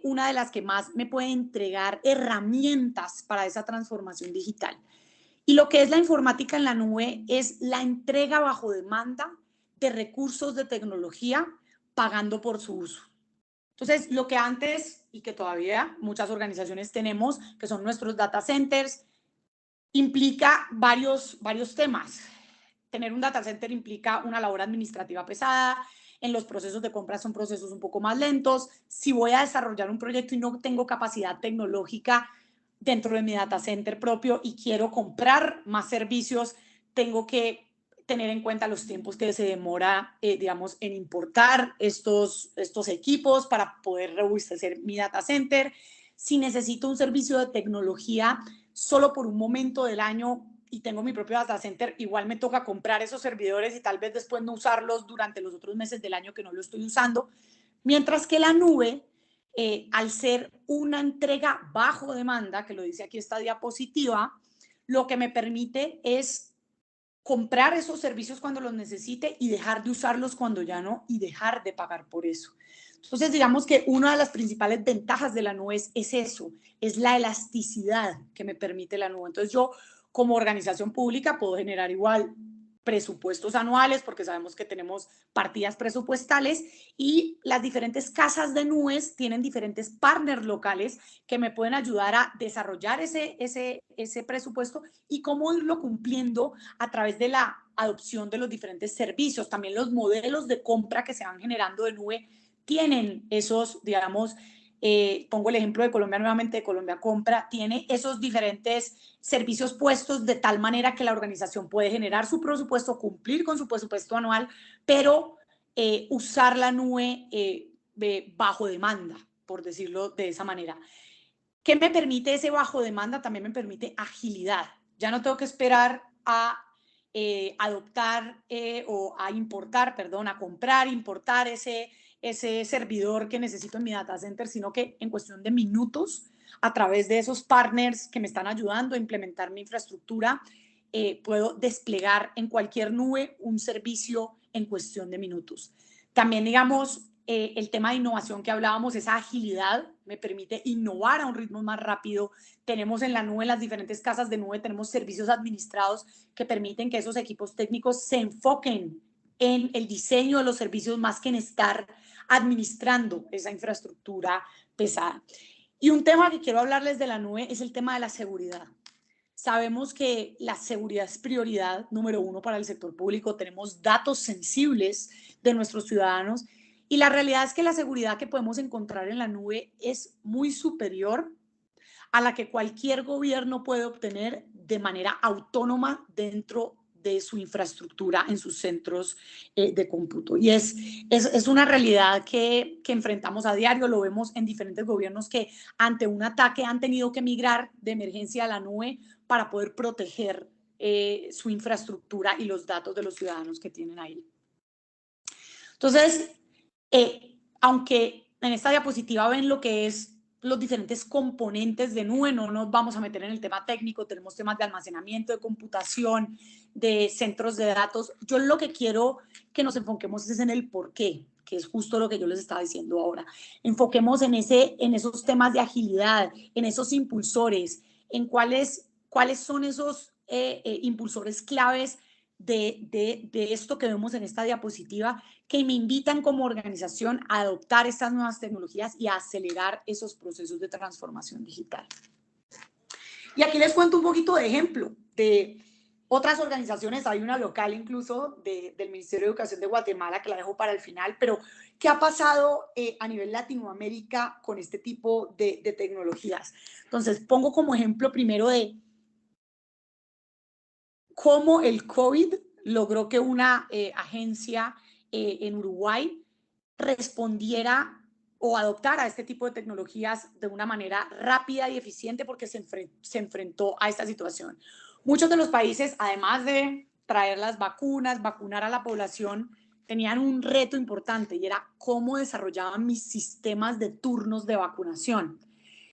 una de las que más me puede entregar herramientas para esa transformación digital. Y lo que es la informática en la nube es la entrega bajo demanda de recursos de tecnología pagando por su uso. Entonces, lo que antes y que todavía muchas organizaciones tenemos, que son nuestros data centers, implica varios temas. Tener un data center implica una labor administrativa pesada. En los procesos de compra son procesos un poco más lentos. Si voy a desarrollar un proyecto y no tengo capacidad tecnológica dentro de mi data center propio y quiero comprar más servicios, tengo que tener en cuenta los tiempos que se demora, digamos, en importar estos equipos para poder robustecer mi data center. Si necesito un servicio de tecnología solo por un momento del año y tengo mi propio data center, igual me toca comprar esos servidores y tal vez después no usarlos durante los otros meses del año que no lo estoy usando. Mientras que la nube, al ser una entrega bajo demanda, que lo dice aquí esta diapositiva, lo que me permite es comprar esos servicios cuando los necesite y dejar de usarlos cuando ya no, y dejar de pagar por eso. Entonces, digamos que una de las principales ventajas de la nube es eso, es la elasticidad que me permite la nube. Entonces, yo como organización pública puedo generar igual presupuestos anuales porque sabemos que tenemos partidas presupuestales, y las diferentes casas de nubes tienen diferentes partners locales que me pueden ayudar a desarrollar ese presupuesto y cómo irlo cumpliendo a través de la adopción de los diferentes servicios. También los modelos de compra que se van generando de nube tienen esos, digamos, pongo el ejemplo de Colombia nuevamente, de Colombia Compra, tiene esos diferentes servicios puestos de tal manera que la organización puede generar su presupuesto, cumplir con su presupuesto anual, pero usar la nube bajo demanda, por decirlo de esa manera. ¿Qué me permite ese bajo demanda? También me permite agilidad. Ya no tengo que esperar a adoptar o a importar, perdón, a comprar, importar ese servidor que necesito en mi data center, sino que en cuestión de minutos, a través de esos partners que me están ayudando a implementar mi infraestructura, puedo desplegar en cualquier nube un servicio en cuestión de minutos. También, digamos, el tema de innovación que hablábamos, esa agilidad me permite innovar a un ritmo más rápido. Tenemos en la nube, en las diferentes casas de nube, tenemos servicios administrados que permiten que esos equipos técnicos se enfoquen en el diseño de los servicios más que en estar administrando esa infraestructura pesada. Y un tema que quiero hablarles de la nube es el tema de la seguridad. Sabemos que la seguridad es prioridad número uno para el sector público. Tenemos datos sensibles de nuestros ciudadanos y la realidad es que la seguridad que podemos encontrar en la nube es muy superior a la que cualquier gobierno puede obtener de manera autónoma dentro de su infraestructura en sus centros de cómputo. Y es una realidad que enfrentamos a diario. Lo vemos en diferentes gobiernos que ante un ataque han tenido que migrar de emergencia a la nube para poder proteger su infraestructura y los datos de los ciudadanos que tienen ahí. Entonces, aunque en esta diapositiva ven lo que es los diferentes componentes de nube, no nos vamos a meter en el tema técnico, tenemos temas de almacenamiento, de computación, de centros de datos. Yo lo que quiero que nos enfoquemos es en el por qué, que es justo lo que yo les estaba diciendo ahora. Enfoquemos en esos temas de agilidad, en esos impulsores, en cuáles son esos impulsores claves de esto que vemos en esta diapositiva, que me invitan como organización a adoptar estas nuevas tecnologías y a acelerar esos procesos de transformación digital. Y aquí les cuento un poquito de ejemplo de otras organizaciones. Hay una local incluso del Ministerio de Educación de Guatemala, que la dejo para el final, pero ¿qué ha pasado a nivel Latinoamérica con este tipo de tecnologías? Entonces, pongo como ejemplo primero de cómo el COVID logró que una agencia en Uruguay respondiera o adoptara este tipo de tecnologías de una manera rápida y eficiente porque se enfrentó a esta situación. Muchos de los países, además de traer las vacunas, vacunar a la población, tenían un reto importante y era cómo desarrollaban mis sistemas de turnos de vacunación.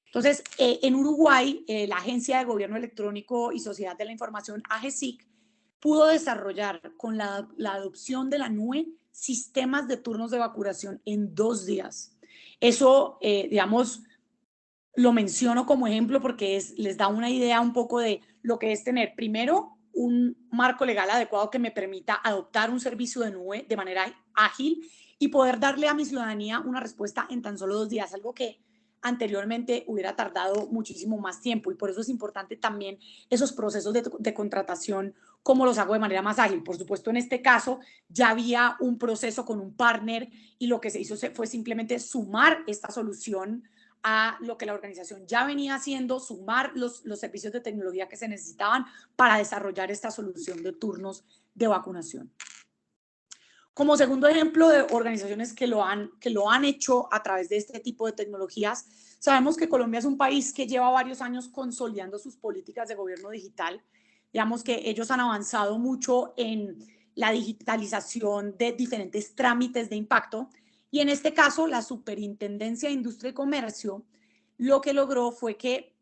Entonces, en Uruguay, la Agencia de Gobierno Electrónico y Sociedad de la Información, AGESIC, pudo desarrollar con la adopción de la nube sistemas de turnos de vacunación en 2 días. Eso, digamos, lo menciono como ejemplo porque les da una idea un poco de lo que es tener, primero, un marco legal adecuado que me permita adoptar un servicio de nube de manera ágil y poder darle a mi ciudadanía una respuesta en tan solo 2 días, algo que anteriormente hubiera tardado muchísimo más tiempo, y por eso es importante también esos procesos de contratación, cómo los hago de manera más ágil. Por supuesto, en este caso ya había un proceso con un partner y lo que se hizo fue simplemente sumar esta solución a lo que la organización ya venía haciendo, sumar los servicios de tecnología que se necesitaban para desarrollar esta solución de turnos de vacunación. Como segundo ejemplo de organizaciones que lo han hecho a través de este tipo de tecnologías, sabemos que Colombia es un país que lleva varios años consolidando sus políticas de gobierno digital. Digamos que ellos han avanzado mucho en la digitalización de diferentes trámites de impacto, y en este caso la Superintendencia de Industria y Comercio lo que logró fue que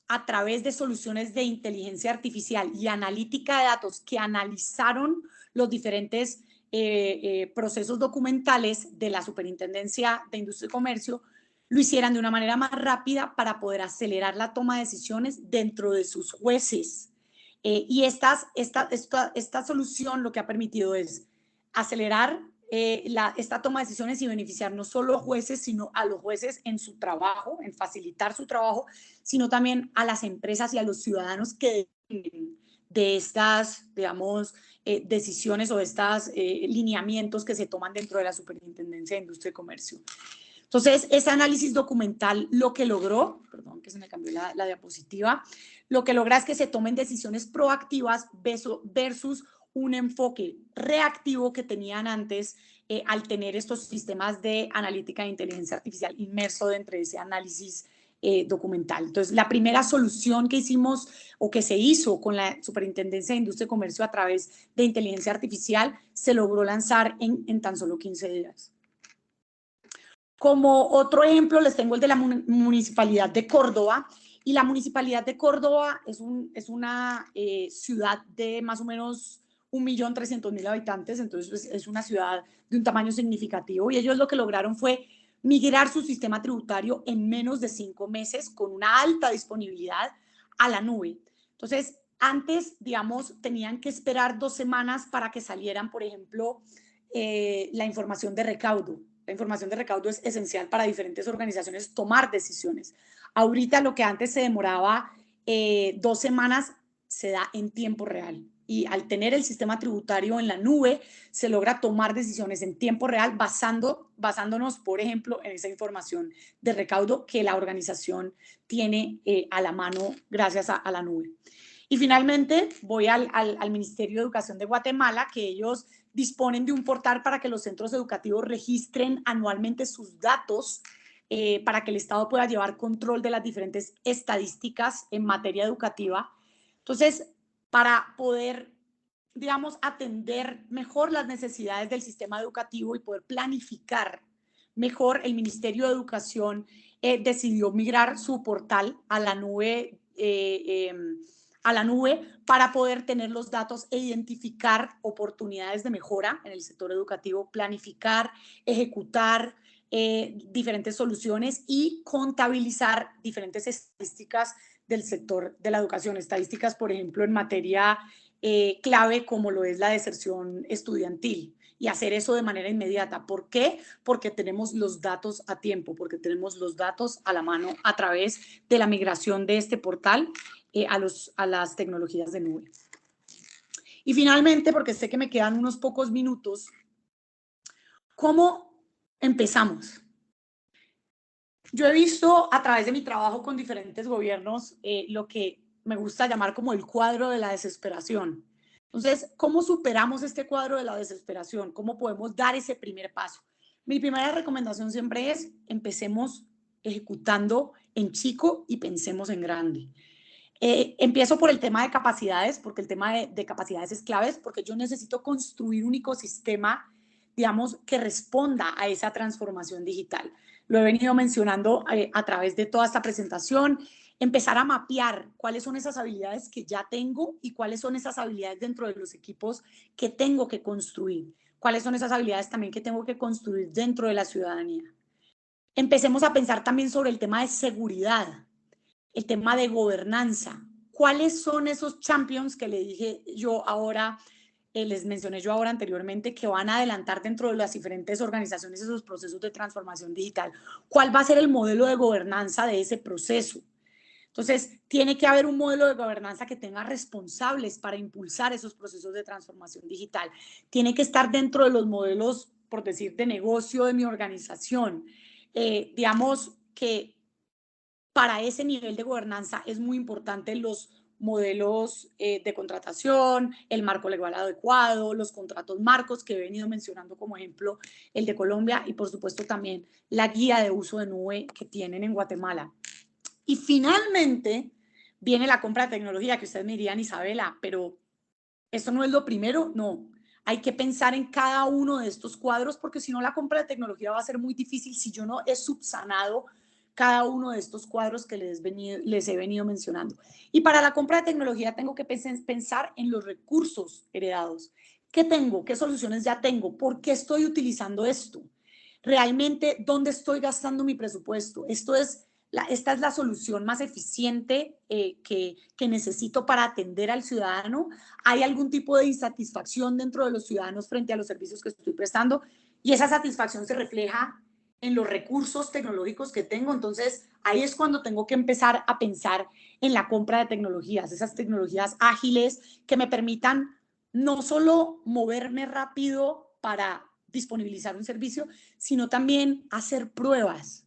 a través de soluciones de inteligencia artificial y analítica de datos que analizaron los diferentes procesos documentales de la Superintendencia de Industria y Comercio, lo hicieran de una manera más rápida para poder acelerar la toma de decisiones dentro de sus jueces. Y esta solución lo que ha permitido es acelerar esta toma de decisiones y beneficiar no solo a jueces, sino a los jueces en su trabajo, en facilitar su trabajo, sino también a las empresas y a los ciudadanos que dependen de estas, digamos, decisiones o de estos lineamientos que se toman dentro de la Superintendencia de Industria y Comercio. Entonces, ese análisis documental lo que logró, perdón que se me cambió la diapositiva, lo que logra es que se tomen decisiones proactivas versus un enfoque reactivo que tenían antes al tener estos sistemas de analítica de inteligencia artificial inmerso dentro de ese análisis documental. Entonces, la primera solución que hicimos o que se hizo con la Superintendencia de Industria y Comercio a través de inteligencia artificial se logró lanzar en tan solo 15 días. Como otro ejemplo, les tengo el de la Municipalidad de Córdoba. Y la Municipalidad de Córdoba es una ciudad de más o menos 1.300.000 habitantes, entonces pues, es una ciudad de un tamaño significativo, y ellos lo que lograron fue migrar su sistema tributario en menos de 5 meses con una alta disponibilidad a la nube. Entonces, antes, digamos, tenían que esperar 2 semanas para que salieran, por ejemplo, la información de recaudo. La información de recaudo es esencial para diferentes organizaciones tomar decisiones. Ahorita lo que antes se demoraba 2 semanas se da en tiempo real. Y al tener el sistema tributario en la nube, se logra tomar decisiones en tiempo real basándonos, por ejemplo, en esa información de recaudo que la organización tiene a la mano gracias a la nube. Y finalmente voy al Ministerio de Educación de Guatemala, que ellos disponen de un portal para que los centros educativos registren anualmente sus datos para que el Estado pueda llevar control de las diferentes estadísticas en materia educativa. Entonces, para poder, digamos, atender mejor las necesidades del sistema educativo y poder planificar mejor, el Ministerio de Educación decidió migrar su portal a la nube para poder tener los datos e identificar oportunidades de mejora en el sector educativo, planificar, ejecutar diferentes soluciones y contabilizar diferentes estadísticas del sector de la educación. Estadísticas, por ejemplo, en materia clave como lo es la deserción estudiantil, y hacer eso de manera inmediata. ¿Por qué? Porque tenemos los datos a tiempo, porque tenemos los datos a la mano a través de la migración de este portal a las tecnologías de nube. Y finalmente, porque sé que me quedan unos pocos minutos, ¿cómo empezamos? Yo he visto a través de mi trabajo con diferentes gobiernos lo que me gusta llamar como el cuadro de la desesperación. Entonces, ¿cómo superamos este cuadro de la desesperación? ¿Cómo podemos dar ese primer paso? Mi primera recomendación siempre es: empecemos ejecutando en chico y pensemos en grande. Empiezo por el tema de capacidades, porque el tema de capacidades es clave, porque yo necesito construir un ecosistema, digamos, que responda a esa transformación digital. Lo he venido mencionando a través de toda esta presentación. Empezar a mapear cuáles son esas habilidades que ya tengo y cuáles son esas habilidades dentro de los equipos que tengo que construir. Cuáles son esas habilidades también que tengo que construir dentro de la ciudadanía. Empecemos a pensar también sobre el tema de seguridad, el tema de gobernanza. ¿Cuáles son esos champions que le dije yo ahora les mencioné yo ahora anteriormente, que van a adelantar dentro de las diferentes organizaciones esos procesos de transformación digital. ¿Cuál va a ser el modelo de gobernanza de ese proceso? Entonces, tiene que haber un modelo de gobernanza que tenga responsables para impulsar esos procesos de transformación digital. Tiene que estar dentro de los modelos, por decir, de negocio de mi organización. Digamos que para ese nivel de gobernanza es muy importante los modelos de contratación, el marco legal adecuado, los contratos marcos que he venido mencionando como ejemplo el de Colombia y por supuesto también la guía de uso de nube que tienen en Guatemala. Y finalmente viene la compra de tecnología, que ustedes me dirían, Isabela, pero ¿esto no es lo primero? No. Hay que pensar en cada uno de estos cuadros porque si no la compra de tecnología va a ser muy difícil si yo no he subsanado cada uno de estos cuadros que les he venido mencionando. Y para la compra de tecnología tengo que pensar en los recursos heredados. ¿Qué tengo? ¿Qué soluciones ya tengo? ¿Por qué estoy utilizando esto? Realmente, ¿dónde estoy gastando mi presupuesto? Esta es la solución más eficiente que necesito para atender al ciudadano. ¿Hay algún tipo de insatisfacción dentro de los ciudadanos frente a los servicios que estoy prestando? Y esa satisfacción se refleja en los recursos tecnológicos que tengo. Entonces, ahí es cuando tengo que empezar a pensar en la compra de tecnologías, esas tecnologías ágiles que me permitan no solo moverme rápido para disponibilizar un servicio, sino también hacer pruebas.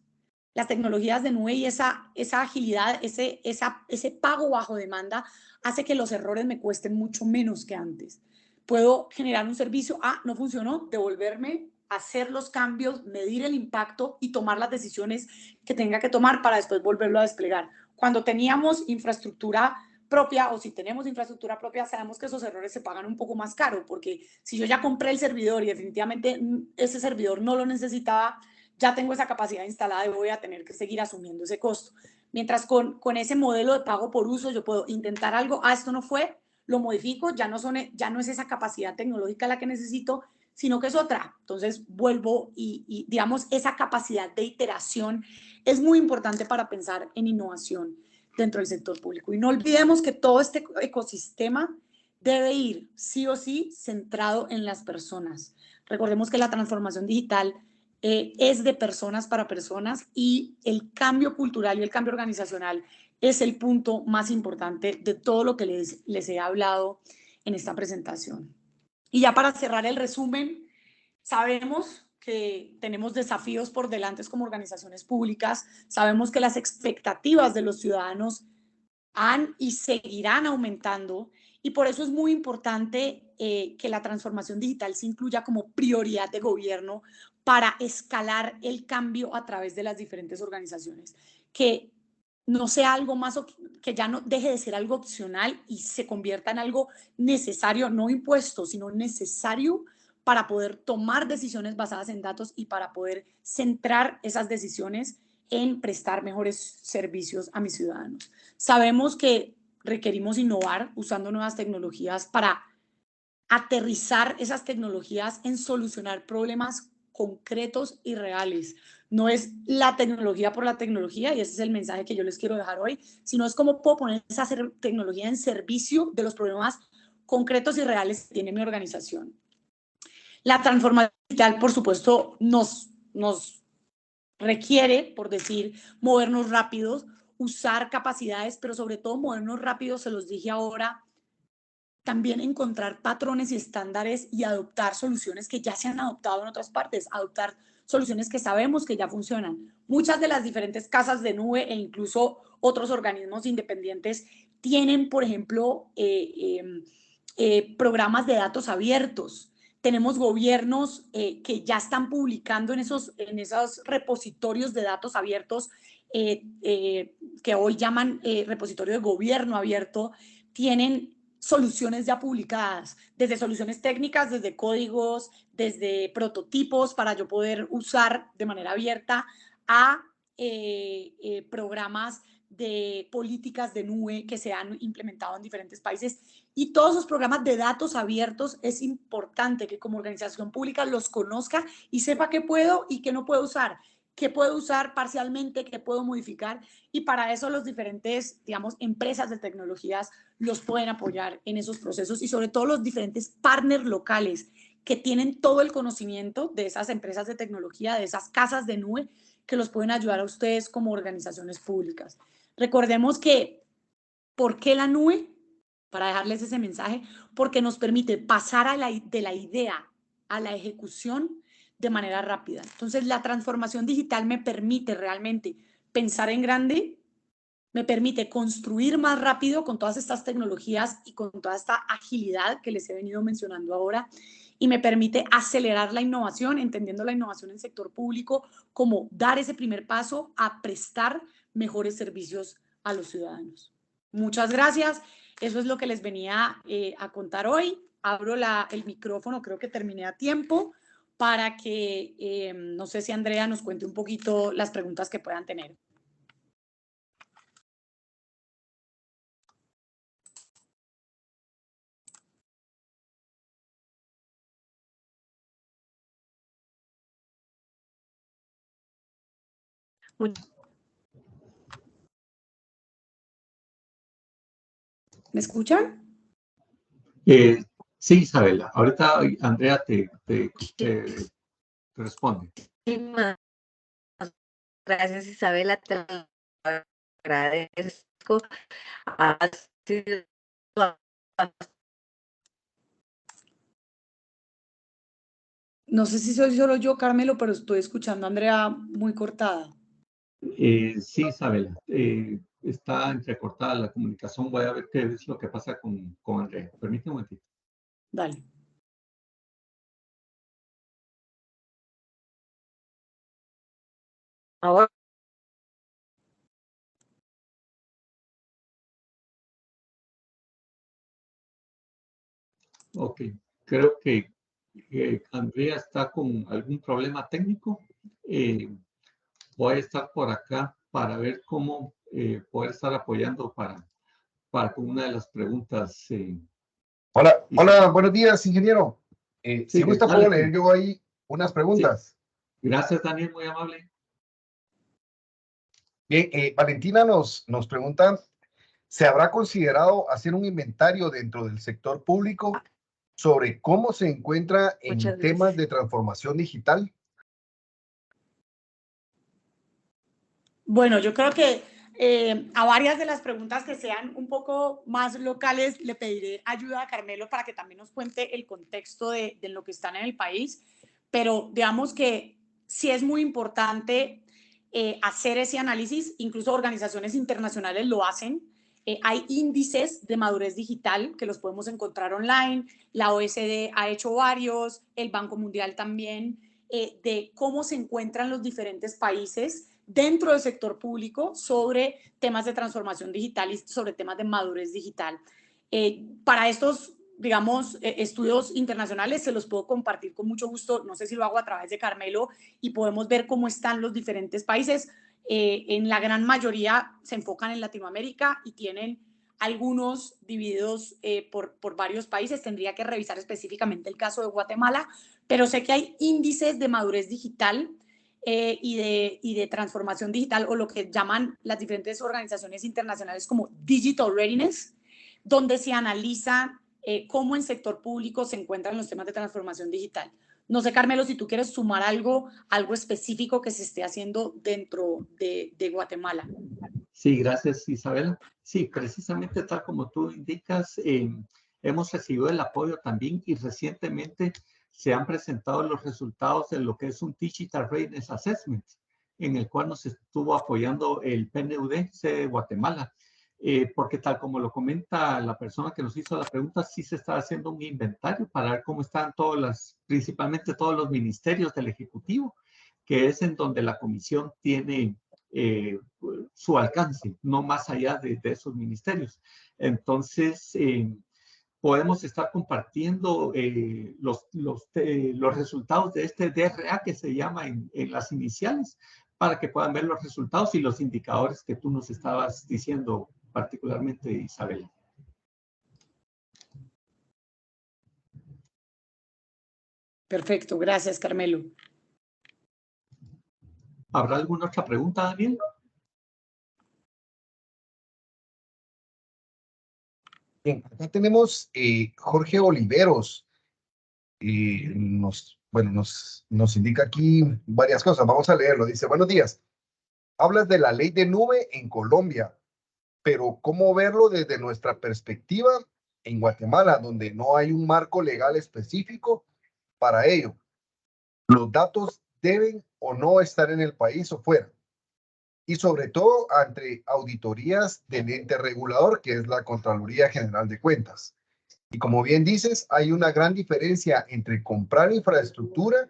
Las tecnologías de nube y esa agilidad, ese pago bajo demanda hace que los errores me cuesten mucho menos que antes. Puedo generar un servicio, no funcionó, devolverme, hacer los cambios, medir el impacto y tomar las decisiones que tenga que tomar para después volverlo a desplegar. Cuando teníamos infraestructura propia o si tenemos infraestructura propia, sabemos que esos errores se pagan un poco más caro porque si yo ya compré el servidor y definitivamente ese servidor no lo necesitaba, ya tengo esa capacidad instalada y voy a tener que seguir asumiendo ese costo. Mientras con ese modelo de pago por uso yo puedo intentar algo, esto no fue, lo modifico, ya no es esa capacidad tecnológica la que necesito, sino que es otra. Entonces vuelvo y digamos, esa capacidad de iteración es muy importante para pensar en innovación dentro del sector público. Y no olvidemos que todo este ecosistema debe ir sí o sí centrado en las personas. Recordemos que la transformación digital es de personas para personas y el cambio cultural y el cambio organizacional es el punto más importante de todo lo que les he hablado en esta presentación. Y ya para cerrar el resumen, sabemos que tenemos desafíos por delante como organizaciones públicas, sabemos que las expectativas de los ciudadanos han y seguirán aumentando y por eso es muy importante que la transformación digital se incluya como prioridad de gobierno para escalar el cambio a través de las diferentes organizaciones, que no sea algo más, que ya no deje de ser algo opcional y se convierta en algo necesario, no impuesto, sino necesario para poder tomar decisiones basadas en datos y para poder centrar esas decisiones en prestar mejores servicios a mis ciudadanos. Sabemos que requerimos innovar usando nuevas tecnologías para aterrizar esas tecnologías en solucionar problemas concretos y reales. No es la tecnología por la tecnología, y ese es el mensaje que yo les quiero dejar hoy, sino es cómo puedo poner esa tecnología en servicio de los problemas concretos y reales que tiene mi organización. La transformación digital, por supuesto, nos requiere, por decir, movernos rápidos, usar capacidades, pero sobre todo movernos rápidos, se los dije ahora, también encontrar patrones y estándares y adoptar soluciones que ya se han adoptado en otras partes, adoptar soluciones que sabemos que ya funcionan. Muchas de las diferentes casas de nube e incluso otros organismos independientes tienen, por ejemplo, programas de datos abiertos. Tenemos gobiernos que ya están publicando en esos repositorios de datos abiertos que hoy llaman repositorio de gobierno abierto, tienen soluciones ya publicadas, desde soluciones técnicas, desde códigos, desde prototipos para yo poder usar de manera abierta a programas de políticas de nube que se han implementado en diferentes países. Y todos esos programas de datos abiertos es importante que como organización pública los conozca y sepa qué puedo y qué no puedo usar. qué puedo usar parcialmente, qué puedo modificar, y para eso los diferentes, digamos, empresas de tecnologías los pueden apoyar en esos procesos, y sobre todo los diferentes partners locales que tienen todo el conocimiento de esas empresas de tecnología, de esas casas de nube, que los pueden ayudar a ustedes como organizaciones públicas. Recordemos que, ¿por qué la nube? Para dejarles ese mensaje, porque nos permite pasar de la idea a la ejecución de manera rápida. Entonces, la transformación digital me permite realmente pensar en grande, me permite construir más rápido con todas estas tecnologías y con toda esta agilidad que les he venido mencionando ahora, y me permite acelerar la innovación, entendiendo la innovación en el sector público como dar ese primer paso a prestar mejores servicios a los ciudadanos. Muchas gracias. Eso es lo que les venía a contar hoy. Abro el micrófono, creo que terminé a tiempo, para que, no sé si Andrea nos cuente un poquito las preguntas que puedan tener. ¿Me escuchan? Sí, Isabela. Ahorita Andrea te responde. Muchísimas gracias, Isabela, te lo agradezco. Ha sido- No sé si soy solo yo, Carmelo, pero estoy escuchando a Andrea muy cortada. Sí, Isabela. Está entrecortada la comunicación. Voy a ver qué es lo que pasa con Andrea. Permíteme un momentito. Dale. Ahora, Ok. Creo que Andrea está con algún problema técnico. Voy a estar por acá para ver cómo poder estar apoyando para con una de las preguntas. Hola, buenos días, ingeniero. Sí, Si gusta, dale, puedo leer yo ahí unas sí. preguntas. Gracias, Daniel, muy amable. Bien, Valentina nos pregunta, ¿se habrá considerado hacer un inventario dentro del sector público sobre cómo se encuentra en muchas temas gracias. de transformación digital? Bueno, yo creo que a varias de las preguntas que sean un poco más locales le pediré ayuda a Carmelo para que también nos cuente el contexto de lo que están en el país, pero digamos que sí es muy importante hacer ese análisis, incluso organizaciones internacionales lo hacen. Hay índices de madurez digital que los podemos encontrar online, la OECD ha hecho varios, el Banco Mundial también, de cómo se encuentran los diferentes países dentro del sector público sobre temas de transformación digital y sobre temas de madurez digital. Para estos, digamos, estudios internacionales se los puedo compartir con mucho gusto, no sé si lo hago a través de Carmelo, y podemos ver cómo están los diferentes países. En la gran mayoría se enfocan en Latinoamérica y tienen algunos divididos por varios países. Tendría que revisar específicamente el caso de Guatemala, pero sé que hay índices de madurez digital y de transformación digital, o lo que llaman las diferentes organizaciones internacionales como Digital Readiness, donde se analiza cómo en sector público se encuentran los temas de transformación digital. No sé, Carmelo, si tú quieres sumar algo específico que se esté haciendo dentro de Guatemala. Sí, gracias, Isabela. Sí, precisamente tal como tú indicas, hemos recibido el apoyo también y recientemente se han presentado los resultados de lo que es un Digital Readiness Assessment, en el cual nos estuvo apoyando el PNUD de Guatemala. Porque tal como lo comenta la persona que nos hizo la pregunta, sí se está haciendo un inventario para ver cómo están principalmente todos los ministerios del Ejecutivo, que es en donde la comisión tiene su alcance, no más allá de esos ministerios. Entonces, podemos estar compartiendo los resultados de este DRA que se llama en las iniciales, para que puedan ver los resultados y los indicadores que tú nos estabas diciendo, particularmente, Isabel. Perfecto, gracias, Carmelo. ¿Habrá alguna otra pregunta, Daniel? Bien, acá tenemos Jorge Oliveros. Nos indica aquí varias cosas. Vamos a leerlo. Dice, buenos días. Hablas de la ley de nube en Colombia, pero ¿cómo verlo desde nuestra perspectiva en Guatemala, donde no hay un marco legal específico para ello? ¿Los datos deben o no estar en el país o fuera? Y sobre todo ante auditorías del ente regulador, que es la Contraloría General de Cuentas. Y como bien dices, hay una gran diferencia entre comprar infraestructura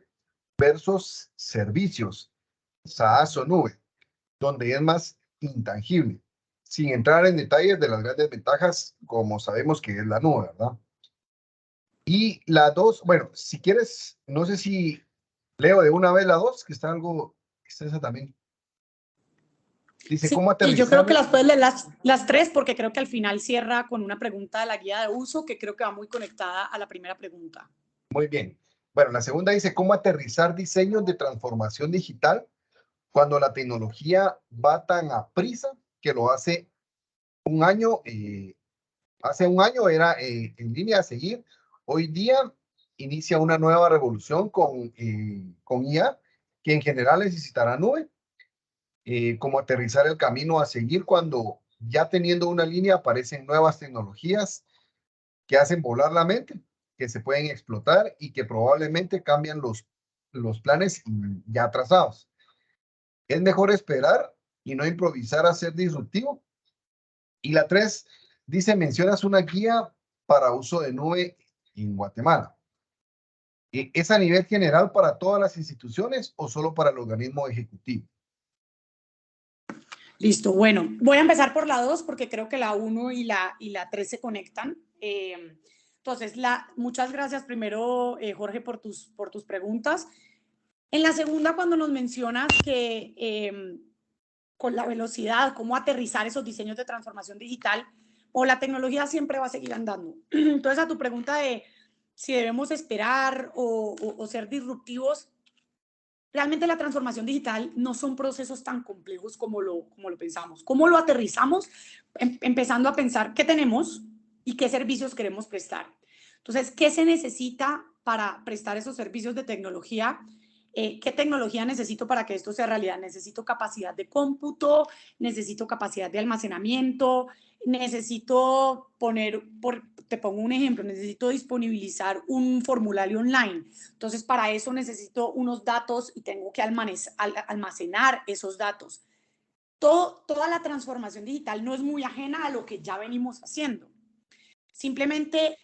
versus servicios, SaaS o nube, donde es más intangible, sin entrar en detalles de las grandes ventajas, como sabemos que es la nube, ¿verdad? Y la dos, bueno, si quieres, no sé si leo de una vez la dos, que está algo extensa también. Dice, Sí, ¿cómo y aterrizar? yo creo que las puedes leer las tres, porque creo que al final cierra con una pregunta de la guía de uso que creo que va muy conectada a la primera pregunta. Muy bien. Bueno, la segunda dice, ¿cómo aterrizar diseños de transformación digital cuando la tecnología va tan a prisa que lo hace un año? Hace un año era en línea a seguir. Hoy día inicia una nueva revolución con IA, que en general necesitará nube. Como aterrizar el camino a seguir cuando ya teniendo una línea aparecen nuevas tecnologías que hacen volar la mente, que se pueden explotar y que probablemente cambian los planes ya trazados. Es mejor esperar y no improvisar a ser disruptivo. Y la tres dice, mencionas una guía para uso de nube en Guatemala. ¿Es a nivel general para todas las instituciones o solo para el organismo ejecutivo? Listo, bueno, voy a empezar por la 2 porque creo que la 1 y la 3 se conectan. Entonces, muchas gracias primero, Jorge, por tus preguntas. En la segunda, cuando nos mencionas que con la velocidad, cómo aterrizar esos diseños de transformación digital, o la tecnología siempre va a seguir andando. Entonces, a tu pregunta de si debemos esperar o ser disruptivos, realmente la transformación digital no son procesos tan complejos como lo pensamos. ¿Cómo lo aterrizamos? Empezando a pensar qué tenemos y qué servicios queremos prestar. Entonces, ¿qué se necesita para prestar esos servicios de tecnología? ¿Qué tecnología necesito para que esto sea realidad? Necesito capacidad de cómputo, necesito capacidad de almacenamiento, necesito te pongo un ejemplo, necesito disponibilizar un formulario online. Entonces, para eso necesito unos datos y tengo que almacenar esos datos. Toda la transformación digital no es muy ajena a lo que ya venimos haciendo. Simplemente,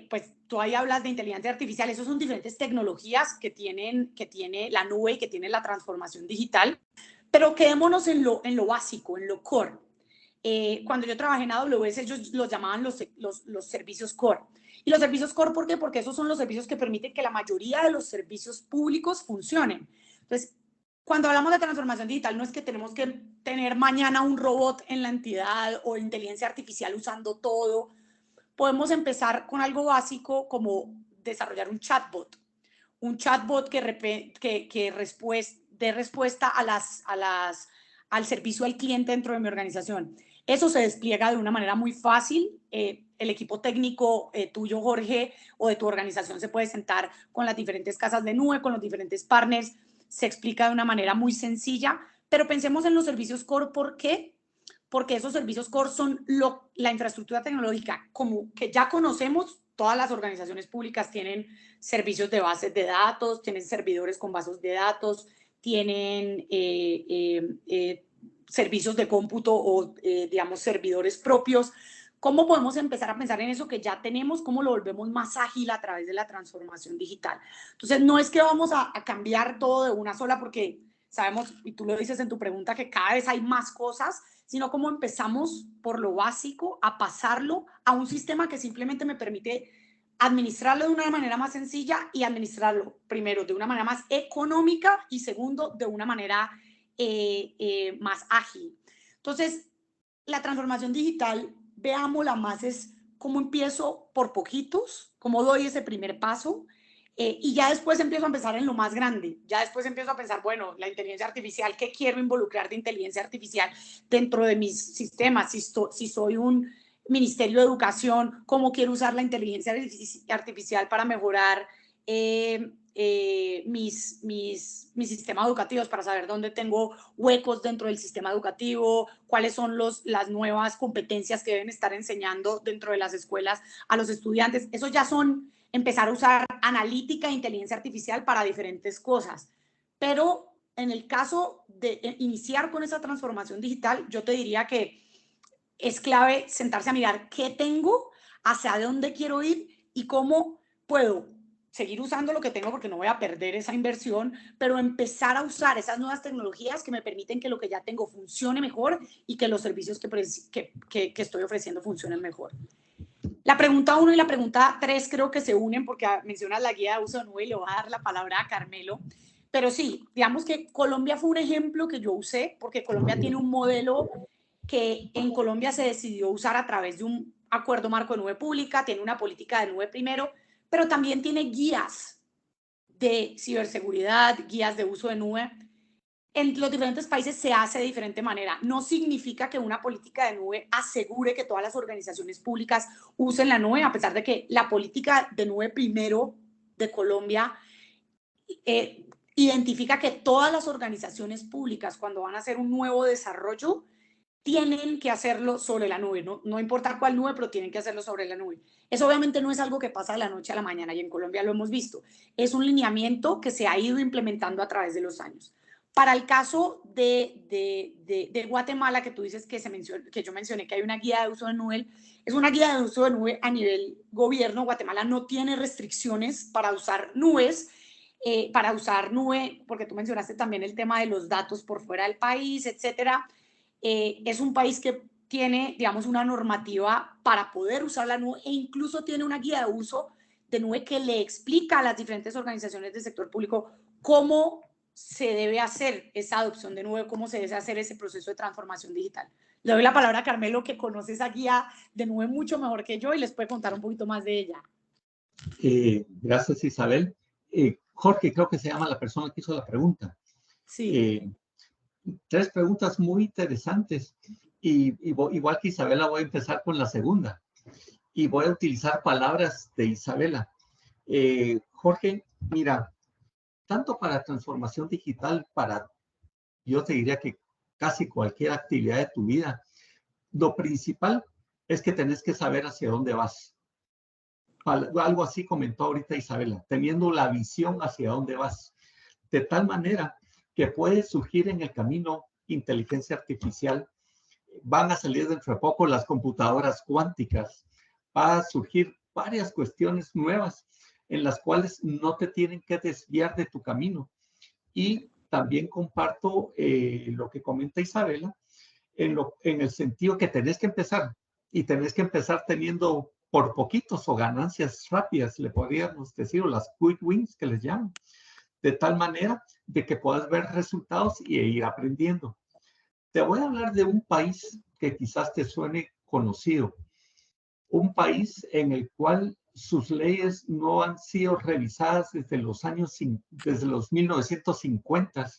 pues tú ahí hablas de inteligencia artificial, esas son diferentes tecnologías que tiene la nube y que tiene la transformación digital, pero quedémonos en lo básico, en lo core. Cuando yo trabajé en AWS, ellos los llamaban los servicios core. Y los servicios core, ¿por qué? Porque esos son los servicios que permiten que la mayoría de los servicios públicos funcionen. Entonces, cuando hablamos de transformación digital, no es que tenemos que tener mañana un robot en la entidad o inteligencia artificial usando todo. Podemos empezar con algo básico como desarrollar un chatbot que dé respuesta al servicio al cliente dentro de mi organización. Eso se despliega de una manera muy fácil. El equipo técnico tuyo, Jorge, o de tu organización se puede sentar con las diferentes casas de nube, con los diferentes partners. Se explica de una manera muy sencilla, pero pensemos en los servicios core. ¿Por qué? Porque esos servicios core son la infraestructura tecnológica como que ya conocemos. Todas las organizaciones públicas tienen servicios de bases de datos, tienen servidores con bases de datos, tienen servicios de cómputo o, digamos, servidores propios. ¿Cómo podemos empezar a pensar en eso que ya tenemos? ¿Cómo lo volvemos más ágil a través de la transformación digital? Entonces, no es que vamos a cambiar todo de una sola, porque sabemos, y tú lo dices en tu pregunta, que cada vez hay más cosas, sino cómo empezamos por lo básico a pasarlo a un sistema que simplemente me permite administrarlo de una manera más sencilla y administrarlo, primero, de una manera más económica y segundo, de una manera más ágil. Entonces, la transformación digital, veámosla más, es cómo empiezo por poquitos, cómo doy ese primer paso, Y ya después empiezo a pensar en lo más grande. Ya después empiezo a pensar, bueno, la inteligencia artificial, ¿qué quiero involucrar de inteligencia artificial dentro de mis sistemas? Si soy un Ministerio de Educación, ¿cómo quiero usar la inteligencia artificial para mejorar mis sistemas educativos, para saber dónde tengo huecos dentro del sistema educativo, cuáles son las nuevas competencias que deben estar enseñando dentro de las escuelas a los estudiantes? Eso ya son empezar a usar analítica e inteligencia artificial para diferentes cosas. Pero en el caso de iniciar con esa transformación digital, yo te diría que es clave sentarse a mirar qué tengo, hacia dónde quiero ir y cómo puedo seguir usando lo que tengo, porque no voy a perder esa inversión, pero empezar a usar esas nuevas tecnologías que me permiten que lo que ya tengo funcione mejor y que los servicios que estoy ofreciendo funcionen mejor. La pregunta 1 y la pregunta 3 creo que se unen porque mencionas la guía de uso de nube y le voy a dar la palabra a Carmelo. Pero sí, digamos que Colombia fue un ejemplo que yo usé porque Colombia tiene un modelo que en Colombia se decidió usar a través de un acuerdo marco de nube pública, tiene una política de nube primero, pero también tiene guías de ciberseguridad, guías de uso de nube. En los diferentes países se hace de diferente manera. No significa que una política de nube asegure que todas las organizaciones públicas usen la nube, a pesar de que la política de nube primero de Colombia identifica que todas las organizaciones públicas, cuando van a hacer un nuevo desarrollo, tienen que hacerlo sobre la nube, no importa cuál nube, pero tienen que hacerlo sobre la nube. Eso obviamente no es algo que pasa de la noche a la mañana, y en Colombia lo hemos visto. Es un lineamiento que se ha ido implementando a través de los años. Para el caso de Guatemala, que tú dices que yo mencioné que hay una guía de uso de nube, es una guía de uso de nube a nivel gobierno. Guatemala no tiene restricciones para usar nubes, porque tú mencionaste también el tema de los datos por fuera del país, etcétera. Es un país que tiene, digamos, una normativa para poder usar la nube, e incluso tiene una guía de uso de nube que le explica a las diferentes organizaciones del sector público cómo se debe hacer esa adopción de nube, cómo se debe hacer ese proceso de transformación digital. Le doy la palabra a Carmelo, que conoce esa guía de nube mucho mejor que yo y les puede contar un poquito más de ella. Gracias, Isabel. Jorge, creo que se llama la persona que hizo la pregunta. Sí. 3 preguntas muy interesantes. Igual que Isabela, voy a empezar con la segunda. Y voy a utilizar palabras de Isabela. Jorge, mira, tanto para transformación digital, yo te diría que casi cualquier actividad de tu vida, lo principal es que tenés que saber hacia dónde vas. Algo así comentó ahorita Isabela, teniendo la visión hacia dónde vas. De tal manera que puede surgir en el camino inteligencia artificial, van a salir dentro de poco las computadoras cuánticas, va a surgir varias cuestiones nuevas en las cuales no te tienen que desviar de tu camino. Y también comparto lo que comenta Isabela, en el sentido que tenés que empezar, y tenés que empezar teniendo por poquitos o ganancias rápidas, le podríamos decir, o las quick wins que les llaman, de tal manera de que puedas ver resultados y ir aprendiendo. Te voy a hablar de un país que quizás te suene conocido, un país en el cual sus leyes no han sido revisadas desde los 1950,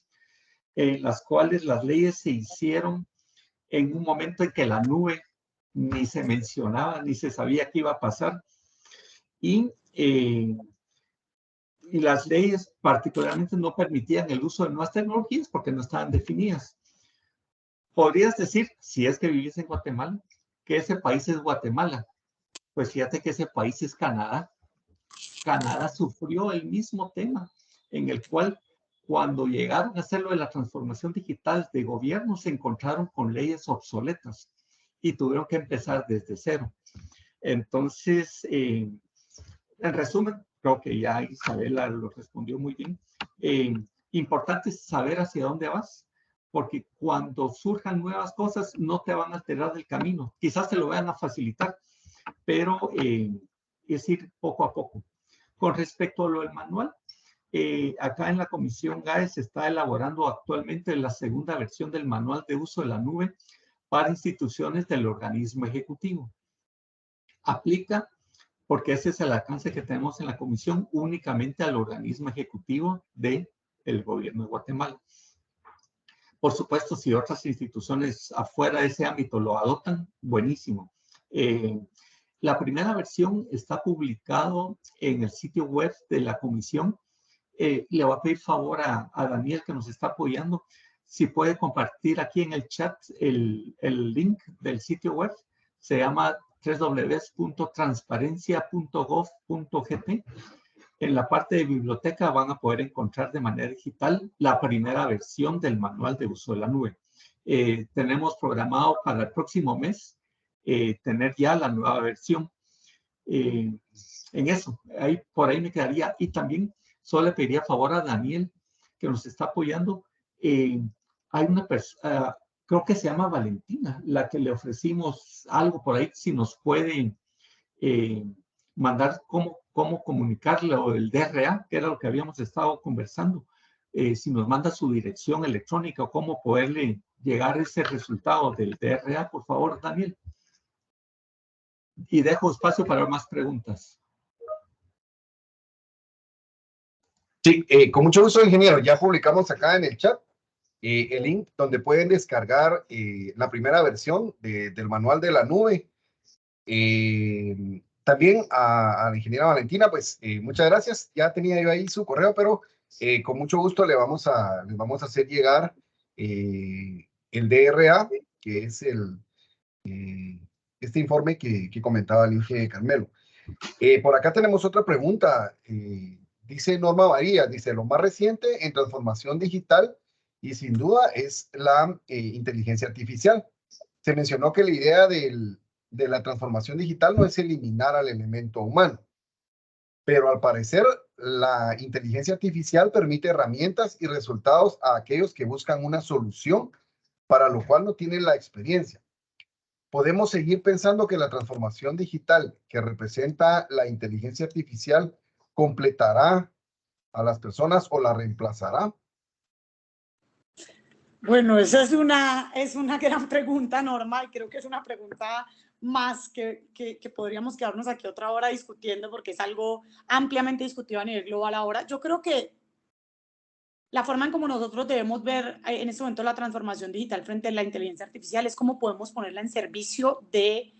en las cuales las leyes se hicieron en un momento en que la nube ni se mencionaba, ni se sabía qué iba a pasar. Y las leyes particularmente no permitían el uso de nuevas tecnologías porque no estaban definidas. Podrías decir, si es que vivís en Guatemala, que ese país es Guatemala. Pues fíjate que ese país es Canadá. Canadá sufrió el mismo tema, en el cual cuando llegaron a hacer lo de la transformación digital de gobierno, se encontraron con leyes obsoletas y tuvieron que empezar desde cero. Entonces, en resumen, creo que ya Isabela lo respondió muy bien. Importante es saber hacia dónde vas, porque cuando surjan nuevas cosas no te van a alterar del camino. Quizás te lo vayan a facilitar, pero es ir poco a poco. Con respecto a lo del manual, acá en la Comisión GAE se está elaborando actualmente la segunda versión del manual de uso de la nube para instituciones del organismo ejecutivo. Aplica porque ese es el alcance que tenemos en la comisión únicamente al organismo ejecutivo del gobierno de Guatemala. Por supuesto, si otras instituciones afuera de ese ámbito lo adoptan, buenísimo. La primera versión está publicado en el sitio web de la comisión. Le voy a pedir favor a Daniel, que nos está apoyando, si puede compartir aquí en el chat el link del sitio web. Se llama www.transparencia.gov.gt. En la parte de biblioteca van a poder encontrar de manera digital la primera versión del manual de uso de la nube. Tenemos programado para el próximo mes tener ya la nueva versión. En eso, por ahí me quedaría. Y también solo le pediría favor a Daniel, que nos está apoyando. Hay una persona, creo que se llama Valentina, la que le ofrecimos algo por ahí, si nos puede mandar cómo comunicarle, o el DRA, que era lo que habíamos estado conversando, si nos manda su dirección electrónica o cómo poderle llegar ese resultado del DRA, por favor, Daniel. Y dejo espacio para más preguntas. Sí, con mucho gusto, ingeniero. Ya publicamos acá en el chat el link donde pueden descargar la primera versión del manual de la nube. También a la ingeniera Valentina, pues muchas gracias. Ya tenía yo ahí su correo, pero con mucho gusto les vamos a hacer llegar el DRA, que es este informe que comentaba el ingeniero Carmelo. Por acá tenemos otra pregunta. Dice Norma María, dice, lo más reciente en transformación digital y sin duda es la inteligencia artificial. Se mencionó que la idea de la transformación digital no es eliminar al elemento humano, pero al parecer la inteligencia artificial permite herramientas y resultados a aquellos que buscan una solución para lo cual no tienen la experiencia. ¿Podemos seguir pensando que la transformación digital que representa la inteligencia artificial completará a las personas o la reemplazará? Bueno, esa es una gran pregunta, Norma, y creo que es una pregunta más que podríamos quedarnos aquí otra hora discutiendo, porque es algo ampliamente discutido a nivel global ahora. Yo creo que la forma en cómo nosotros debemos ver en este momento la transformación digital frente a la inteligencia artificial es cómo podemos ponerla en servicio de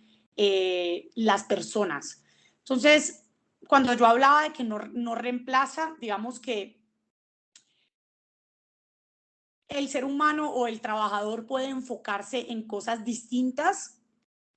las personas. Entonces, cuando yo hablaba de que no reemplaza, digamos que el ser humano o el trabajador puede enfocarse en cosas distintas.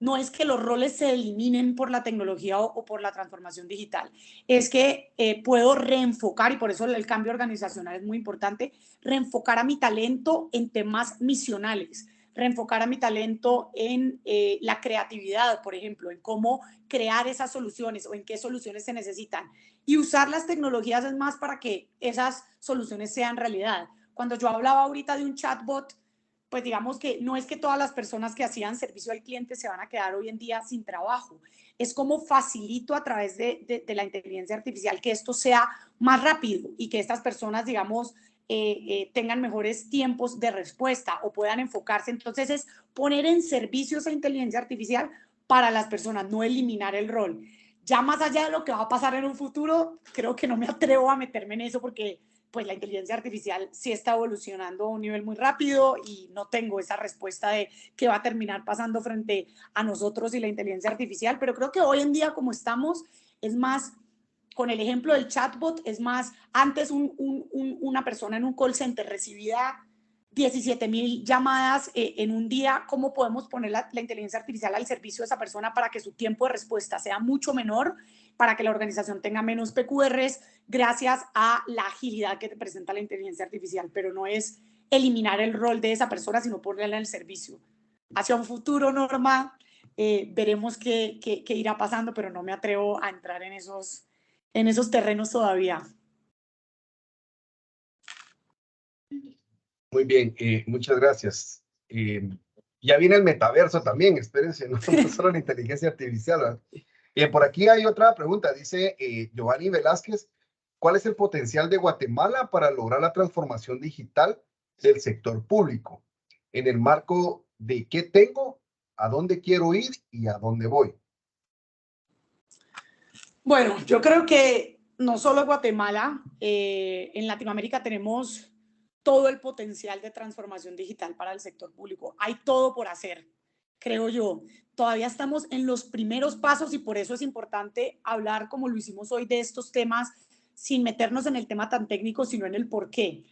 No es que los roles se eliminen por la tecnología o por la transformación digital, es que puedo reenfocar, y por eso el cambio organizacional es muy importante, reenfocar a mi talento en temas misionales, reenfocar a mi talento en la creatividad, por ejemplo, en cómo crear esas soluciones o en qué soluciones se necesitan. Y usar las tecnologías es más para que esas soluciones sean realidad. Cuando yo hablaba ahorita de un chatbot, pues digamos que no es que todas las personas que hacían servicio al cliente se van a quedar hoy en día sin trabajo. Es como facilito a través de la inteligencia artificial que esto sea más rápido y que estas personas, digamos, tengan mejores tiempos de respuesta o puedan enfocarse. Entonces es poner en servicio esa inteligencia artificial para las personas, no eliminar el rol. Ya más allá de lo que va a pasar en un futuro, creo que no me atrevo a meterme en eso porque pues la inteligencia artificial sí está evolucionando a un nivel muy rápido y no tengo esa respuesta de qué va a terminar pasando frente a nosotros y la inteligencia artificial, pero creo que hoy en día como estamos, es más, con el ejemplo del chatbot, es más, antes una persona en un call center recibía 17,000 llamadas en un día. ¿Cómo podemos poner la inteligencia artificial al servicio de esa persona para que su tiempo de respuesta sea mucho menor, para que la organización tenga menos PQRs, gracias a la agilidad que te presenta la inteligencia artificial? Pero no es eliminar el rol de esa persona, sino ponerla en el servicio. Hacia un futuro, Norma, veremos qué irá pasando, pero no me atrevo a entrar en esos terrenos todavía. Muy bien, muchas gracias. Ya viene el metaverso también, espérense, no solo la inteligencia artificial. Por aquí hay otra pregunta, dice Giovanni Velázquez, ¿cuál es el potencial de Guatemala para lograr la transformación digital del sector público? En el marco de qué tengo, a dónde quiero ir y a dónde voy. Bueno, yo creo que no solo Guatemala, en Latinoamérica tenemos todo el potencial de transformación digital para el sector público. Hay todo por hacer, creo yo. Todavía estamos en los primeros pasos y por eso es importante hablar, como lo hicimos hoy, de estos temas sin meternos en el tema tan técnico, sino en el por qué.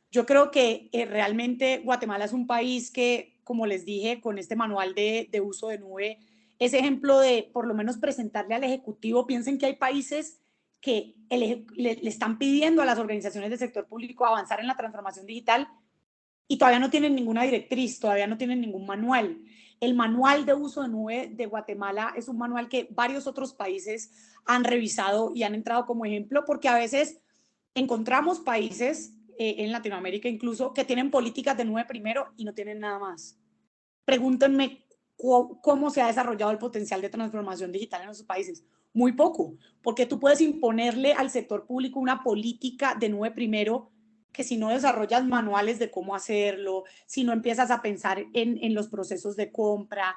Yo creo que realmente Guatemala es un país que, como les dije, con este manual de uso de nube, es ejemplo de por lo menos presentarle al Ejecutivo. Piensen que hay países que le están pidiendo a las organizaciones del sector público avanzar en la transformación digital y todavía no tienen ninguna directriz, todavía no tienen ningún manual. El manual de uso de nube de Guatemala es un manual que varios otros países han revisado y han entrado como ejemplo, porque a veces encontramos países en Latinoamérica incluso que tienen políticas de nube primero y no tienen nada más. Pregúntenme cómo se ha desarrollado el potencial de transformación digital en esos países. Muy poco, porque tú puedes imponerle al sector público una política de nube primero, que si no desarrollas manuales de cómo hacerlo, si no empiezas a pensar en los procesos de compra,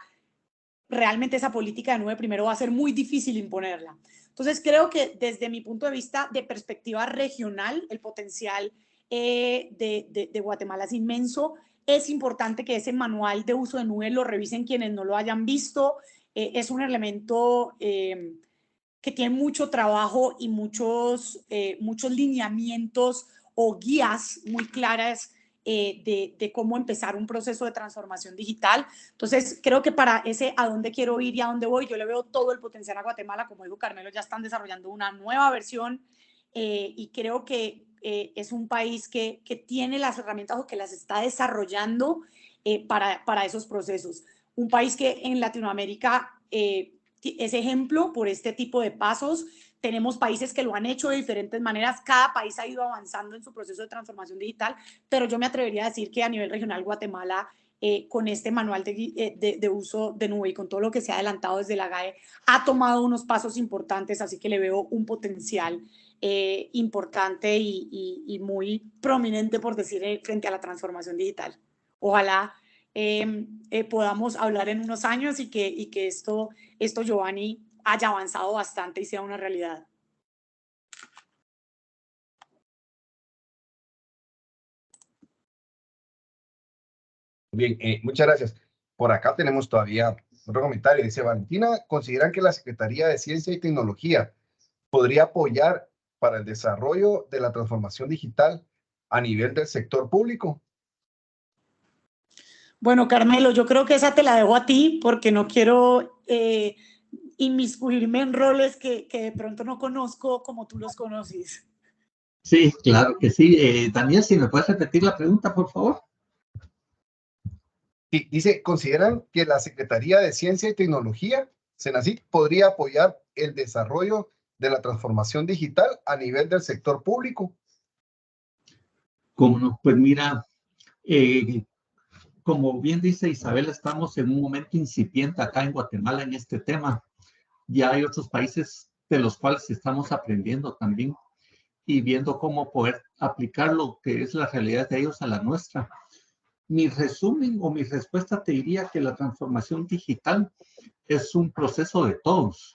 realmente esa política de nube primero va a ser muy difícil imponerla. Entonces creo que desde mi punto de vista de perspectiva regional, el potencial de Guatemala es inmenso. Es importante que ese manual de uso de nube lo revisen quienes no lo hayan visto. Es un elemento que tiene mucho trabajo y muchos lineamientos o guías muy claras de cómo empezar un proceso de transformación digital. Entonces, creo que para ese a dónde quiero ir y a dónde voy, yo le veo todo el potencial a Guatemala. Como dijo Carmelo, ya están desarrollando una nueva versión y creo que es un país que tiene las herramientas o que las está desarrollando para esos procesos. Un país que en Latinoamérica es ejemplo por este tipo de pasos. Tenemos países que lo han hecho de diferentes maneras. Cada país ha ido avanzando en su proceso de transformación digital, pero yo me atrevería a decir que a nivel regional Guatemala, con este manual de uso de nube y con todo lo que se ha adelantado desde la GAE, ha tomado unos pasos importantes, así que le veo un potencial importante y muy prominente, por decir, frente a la transformación digital. Ojalá podamos hablar en unos años y que esto, Giovanni, haya avanzado bastante y sea una realidad. Bien, muchas gracias. Por acá tenemos todavía otro comentario. Dice Valentina, ¿consideran que la Secretaría de Ciencia y Tecnología podría apoyar para el desarrollo de la transformación digital a nivel del sector público? Bueno, Carmelo, yo creo que esa te la dejo a ti porque no quiero inmiscuirme en roles que de pronto no conozco como tú los conoces. Sí, claro que sí. Daniel, si me puedes repetir la pregunta, por favor. Sí, dice, ¿consideran que la Secretaría de Ciencia y Tecnología, CENACYT, podría apoyar el desarrollo de la transformación digital a nivel del sector público? ¿Cómo no? Pues mira, como bien dice Isabel, estamos en un momento incipiente acá en Guatemala en este tema. Ya hay otros países de los cuales estamos aprendiendo también y viendo cómo poder aplicar lo que es la realidad de ellos a la nuestra. Mi resumen o mi respuesta te diría que la transformación digital es un proceso de todos.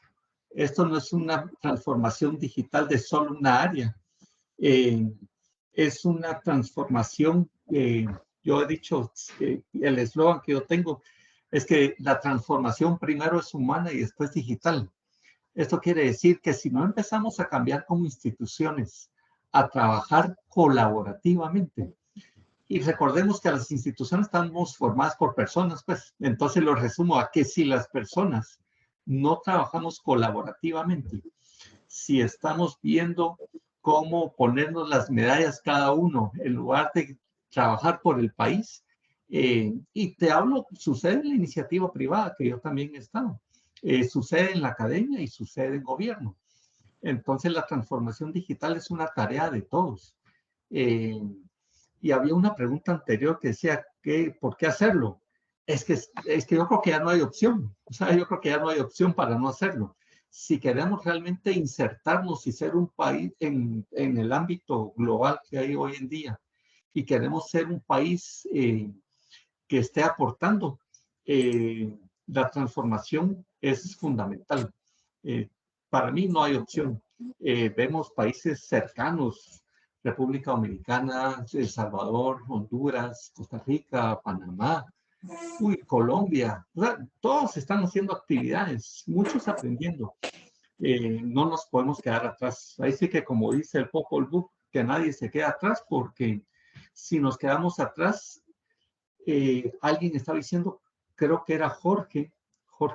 Esto no es una transformación digital de solo una área. Es una transformación, yo he dicho, el eslogan que yo tengo es que la transformación primero es humana y después digital. Esto quiere decir que si no empezamos a cambiar como instituciones, a trabajar colaborativamente, y recordemos que las instituciones estamos formadas por personas, pues entonces lo resumo a que si las personas no trabajamos colaborativamente, si estamos viendo cómo ponernos las medallas cada uno en lugar de trabajar por el país, y te hablo, sucede en la iniciativa privada, que yo también he estado, sucede en la academia y sucede en gobierno. Entonces la transformación digital es una tarea de todos. Y había una pregunta anterior que decía, ¿por qué hacerlo? Es que yo creo que ya no hay opción. O sea, yo creo que ya no hay opción para no hacerlo. Si queremos realmente insertarnos y ser un país en el ámbito global que hay hoy en día, y queremos ser un país que esté aportando, la transformación es fundamental. para mí no hay opción. Vemos países cercanos, República Dominicana, El Salvador, Honduras, Costa Rica, Panamá, Colombia, o sea, todos están haciendo actividades, muchos aprendiendo. No nos podemos quedar atrás. Ahí sí que, como dice el Popol Vuh, que nadie se quede atrás, porque si nos quedamos atrás, alguien estaba diciendo, creo que era Jorge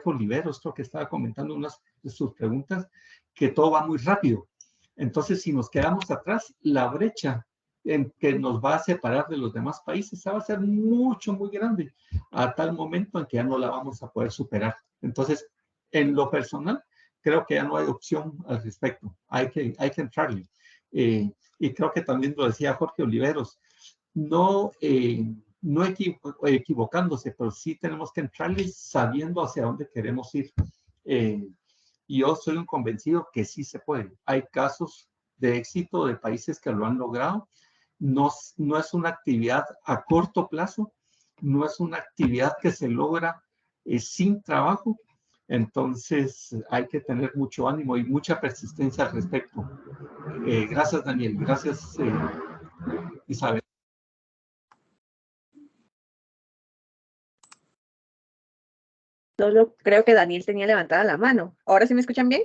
Oliveros, creo que estaba comentando unas de sus preguntas, que todo va muy rápido. Entonces, si nos quedamos atrás, la brecha en que nos va a separar de los demás países va a ser mucho, muy grande, a tal momento en que ya no la vamos a poder superar. Entonces, en lo personal, creo que ya no hay opción al respecto. Hay que entrarle. Y creo que también lo decía Jorge Oliveros, no equivocándose, pero sí tenemos que entrarle sabiendo hacia dónde queremos ir. Y yo soy un convencido que sí se puede. Hay casos de éxito de países que lo han logrado. No es una actividad a corto plazo, no es una actividad que se logra sin trabajo. Entonces hay que tener mucho ánimo y mucha persistencia al respecto. Gracias, Daniel. Gracias, Isabel. Solo creo que Daniel tenía levantada la mano. ¿Ahora sí me escuchan bien?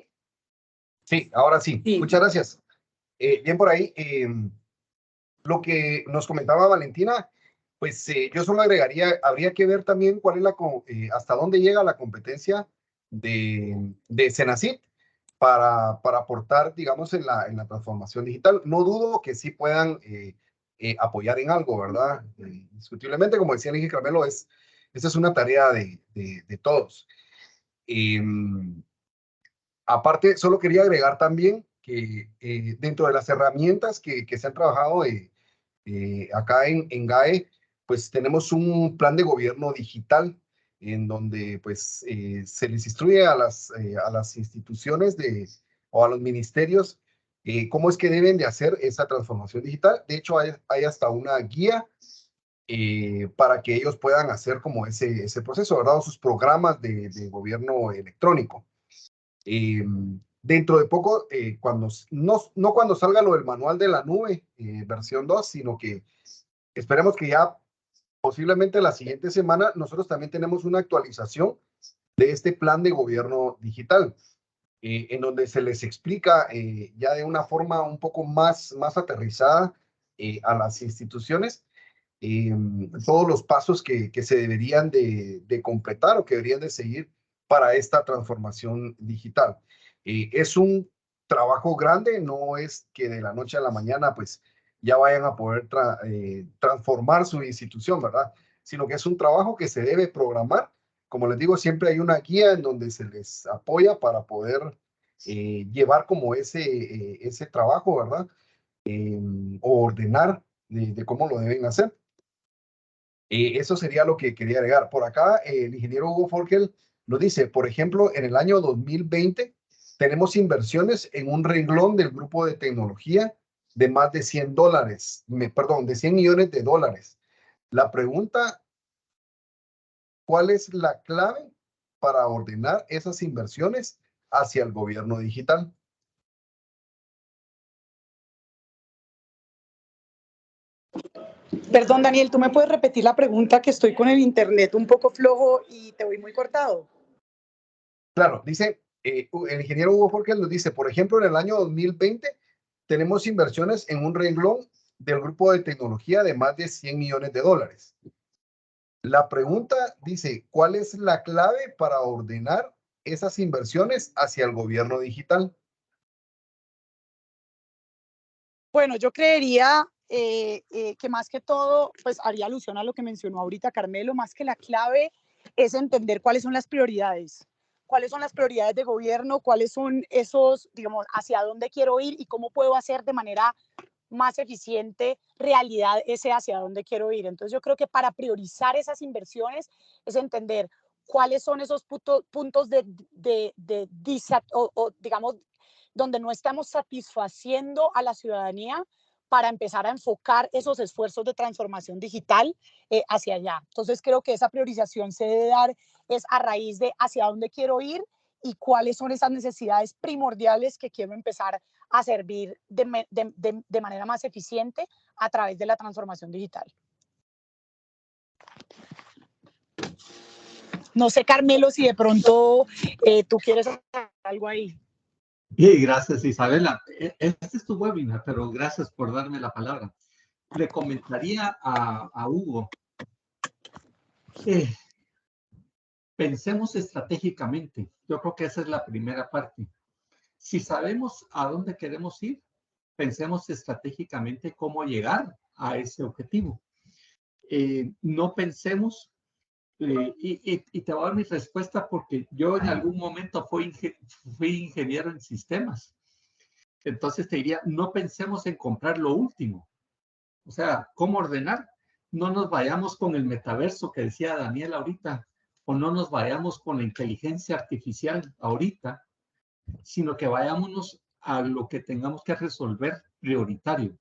Sí, ahora sí. Sí. Muchas gracias. Bien por ahí. Lo que nos comentaba Valentina, pues yo solo agregaría, habría que ver también cuál es hasta dónde llega la competencia de Senacid para aportar, digamos, en la transformación digital. No dudo que sí puedan apoyar en algo, ¿verdad? Indiscutiblemente, como decía el Inge Carmelo, esta es una tarea de todos. Aparte, solo quería agregar también que dentro de las herramientas que se han trabajado acá en GAE, pues tenemos un plan de gobierno digital en donde pues se les instruye a las instituciones o a los ministerios cómo es que deben de hacer esa transformación digital. De hecho, hay hasta una guía para que ellos puedan hacer como ese proceso, ¿verdad? O sus programas de gobierno electrónico. Dentro de poco, no cuando salga lo del manual de la nube, versión 2, sino que esperemos que ya posiblemente la siguiente semana nosotros también tenemos una actualización de este plan de gobierno digital, en donde se les explica ya de una forma un poco más aterrizada a las instituciones todos los pasos que se deberían de completar o que deberían de seguir para esta transformación digital. Es un trabajo grande, no es que de la noche a la mañana pues ya vayan a poder transformar su institución, ¿verdad? Sino que es un trabajo que se debe programar. Como les digo, siempre hay una guía en donde se les apoya para poder llevar como ese trabajo, ¿verdad? O ordenar de cómo lo deben hacer. Eso sería lo que quería agregar. Por acá, el ingeniero Hugo Forkel nos dice, por ejemplo, en el año 2020 tenemos inversiones en un renglón del grupo de tecnología de más de de 100 millones de dólares. La pregunta, ¿cuál es la clave para ordenar esas inversiones hacia el gobierno digital? Perdón, Daniel, ¿tú me puedes repetir la pregunta? Que estoy con el internet un poco flojo y te voy muy cortado. Claro, dice, el ingeniero Hugo Forkel nos dice, por ejemplo, en el año 2020 tenemos inversiones en un renglón del grupo de tecnología de más de 100 millones de dólares. La pregunta dice, ¿cuál es la clave para ordenar esas inversiones hacia el gobierno digital? Bueno, yo creería que más que todo, pues haría alusión a lo que mencionó ahorita Carmelo, más que la clave es entender cuáles son las prioridades. Cuáles son las prioridades de gobierno, cuáles son esos, digamos, hacia dónde quiero ir y cómo puedo hacer de manera más eficiente realidad ese hacia dónde quiero ir. Entonces yo creo que para priorizar esas inversiones es entender cuáles son esos puntos digamos, donde no estamos satisfaciendo a la ciudadanía para empezar a enfocar esos esfuerzos de transformación digital hacia allá. Entonces creo que esa priorización se debe dar es a raíz de hacia dónde quiero ir y cuáles son esas necesidades primordiales que quiero empezar a servir de manera más eficiente a través de la transformación digital. No sé, Carmelo, si de pronto tú quieres hacer algo ahí. Y gracias, Isabela. Este es tu webinar, pero gracias por darme la palabra. Le comentaría a Hugo, pensemos estratégicamente. Yo creo que esa es la primera parte. Si sabemos a dónde queremos ir, pensemos estratégicamente cómo llegar a ese objetivo. No pensemos, y te voy a dar mi respuesta porque yo en algún momento fui ingeniero en sistemas. Entonces te diría, no pensemos en comprar lo último. O sea, ¿cómo ordenar? No nos vayamos con el metaverso que decía Daniel ahorita, o no nos vayamos con la inteligencia artificial ahorita, sino que vayámonos a lo que tengamos que resolver prioritario.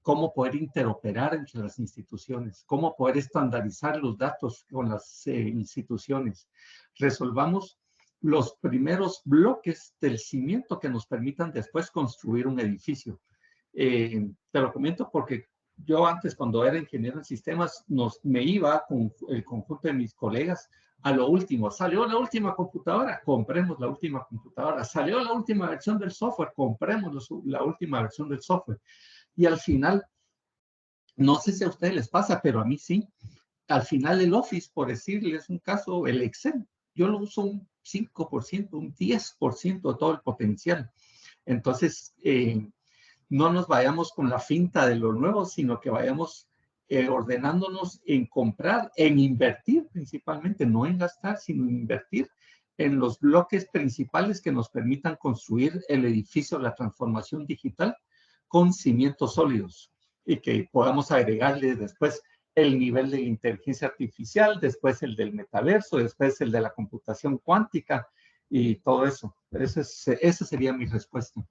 Cómo poder interoperar entre las instituciones, cómo poder estandarizar los datos con las instituciones. Resolvamos los primeros bloques del cimiento que nos permitan después construir un edificio. Te lo comento porque yo antes, cuando era ingeniero en sistemas, me iba con el conjunto de mis colegas a lo último. Salió la última computadora, compremos la última computadora. Salió la última versión del software, compremos la última versión del software. Y al final, no sé si a ustedes les pasa, pero a mí sí. Al final el Office, por decirles un caso, el Excel, yo lo uso un 5%, un 10% de todo el potencial. Entonces, no nos vayamos con la finta de lo nuevo, sino que vayamos ordenándonos en comprar, en invertir principalmente, no en gastar, sino en invertir en los bloques principales que nos permitan construir el edificio de la transformación digital con cimientos sólidos y que podamos agregarle después el nivel de la inteligencia artificial, después el del metaverso, después el de la computación cuántica y todo eso. Esa sería mi respuesta.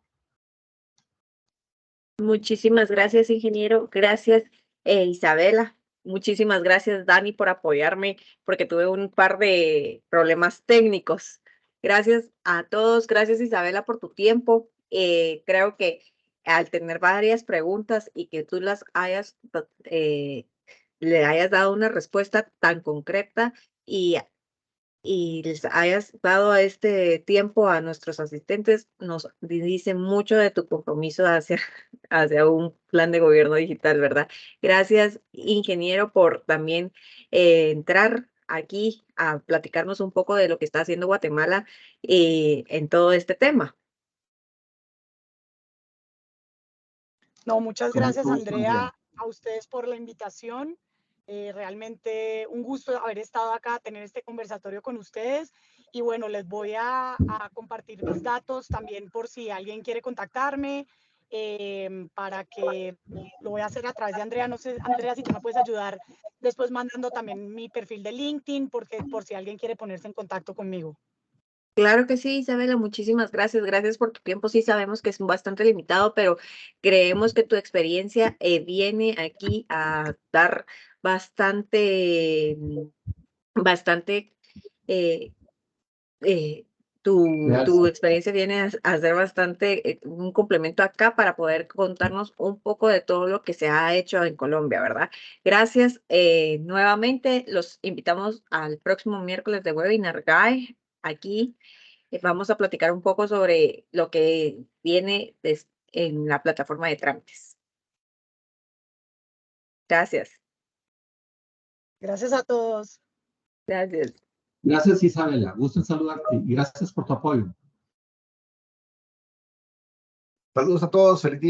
Muchísimas gracias, ingeniero. Gracias, Isabela. Muchísimas gracias, Dani, por apoyarme, porque tuve un par de problemas técnicos. Gracias a todos. Gracias, Isabela, por tu tiempo. Creo que al tener varias preguntas y que tú le hayas dado una respuesta tan concreta y les hayas dado este tiempo a nuestros asistentes, nos dice mucho de tu compromiso hacia un plan de gobierno digital, ¿verdad? Gracias, ingeniero, por también entrar aquí a platicarnos un poco de lo que está haciendo Guatemala en todo este tema. No, muchas gracias, Andrea, Andrea, a ustedes por la invitación. Realmente un gusto haber estado acá, tener este conversatorio con ustedes. Y bueno, les voy a compartir mis datos también por si alguien quiere contactarme, para que lo voy a hacer a través de Andrea. No sé, Andrea, si tú me puedes ayudar después mandando también mi perfil de LinkedIn, porque por si alguien quiere ponerse en contacto conmigo. Claro que sí, Isabela, muchísimas gracias. Gracias por tu tiempo. Sí sabemos que es bastante limitado, pero creemos que tu experiencia viene aquí a dar bastante, bastante, eh, eh, tu experiencia viene a ser bastante un complemento acá para poder contarnos un poco de todo lo que se ha hecho en Colombia, ¿verdad? Gracias nuevamente. Los invitamos al próximo miércoles de Webinar Guy. Aquí vamos a platicar un poco sobre lo que viene en la plataforma de trámites. Gracias. Gracias a todos. Gracias. Gracias, Isabela. Gusto en saludarte y gracias por tu apoyo. Saludos a todos. Feliz día.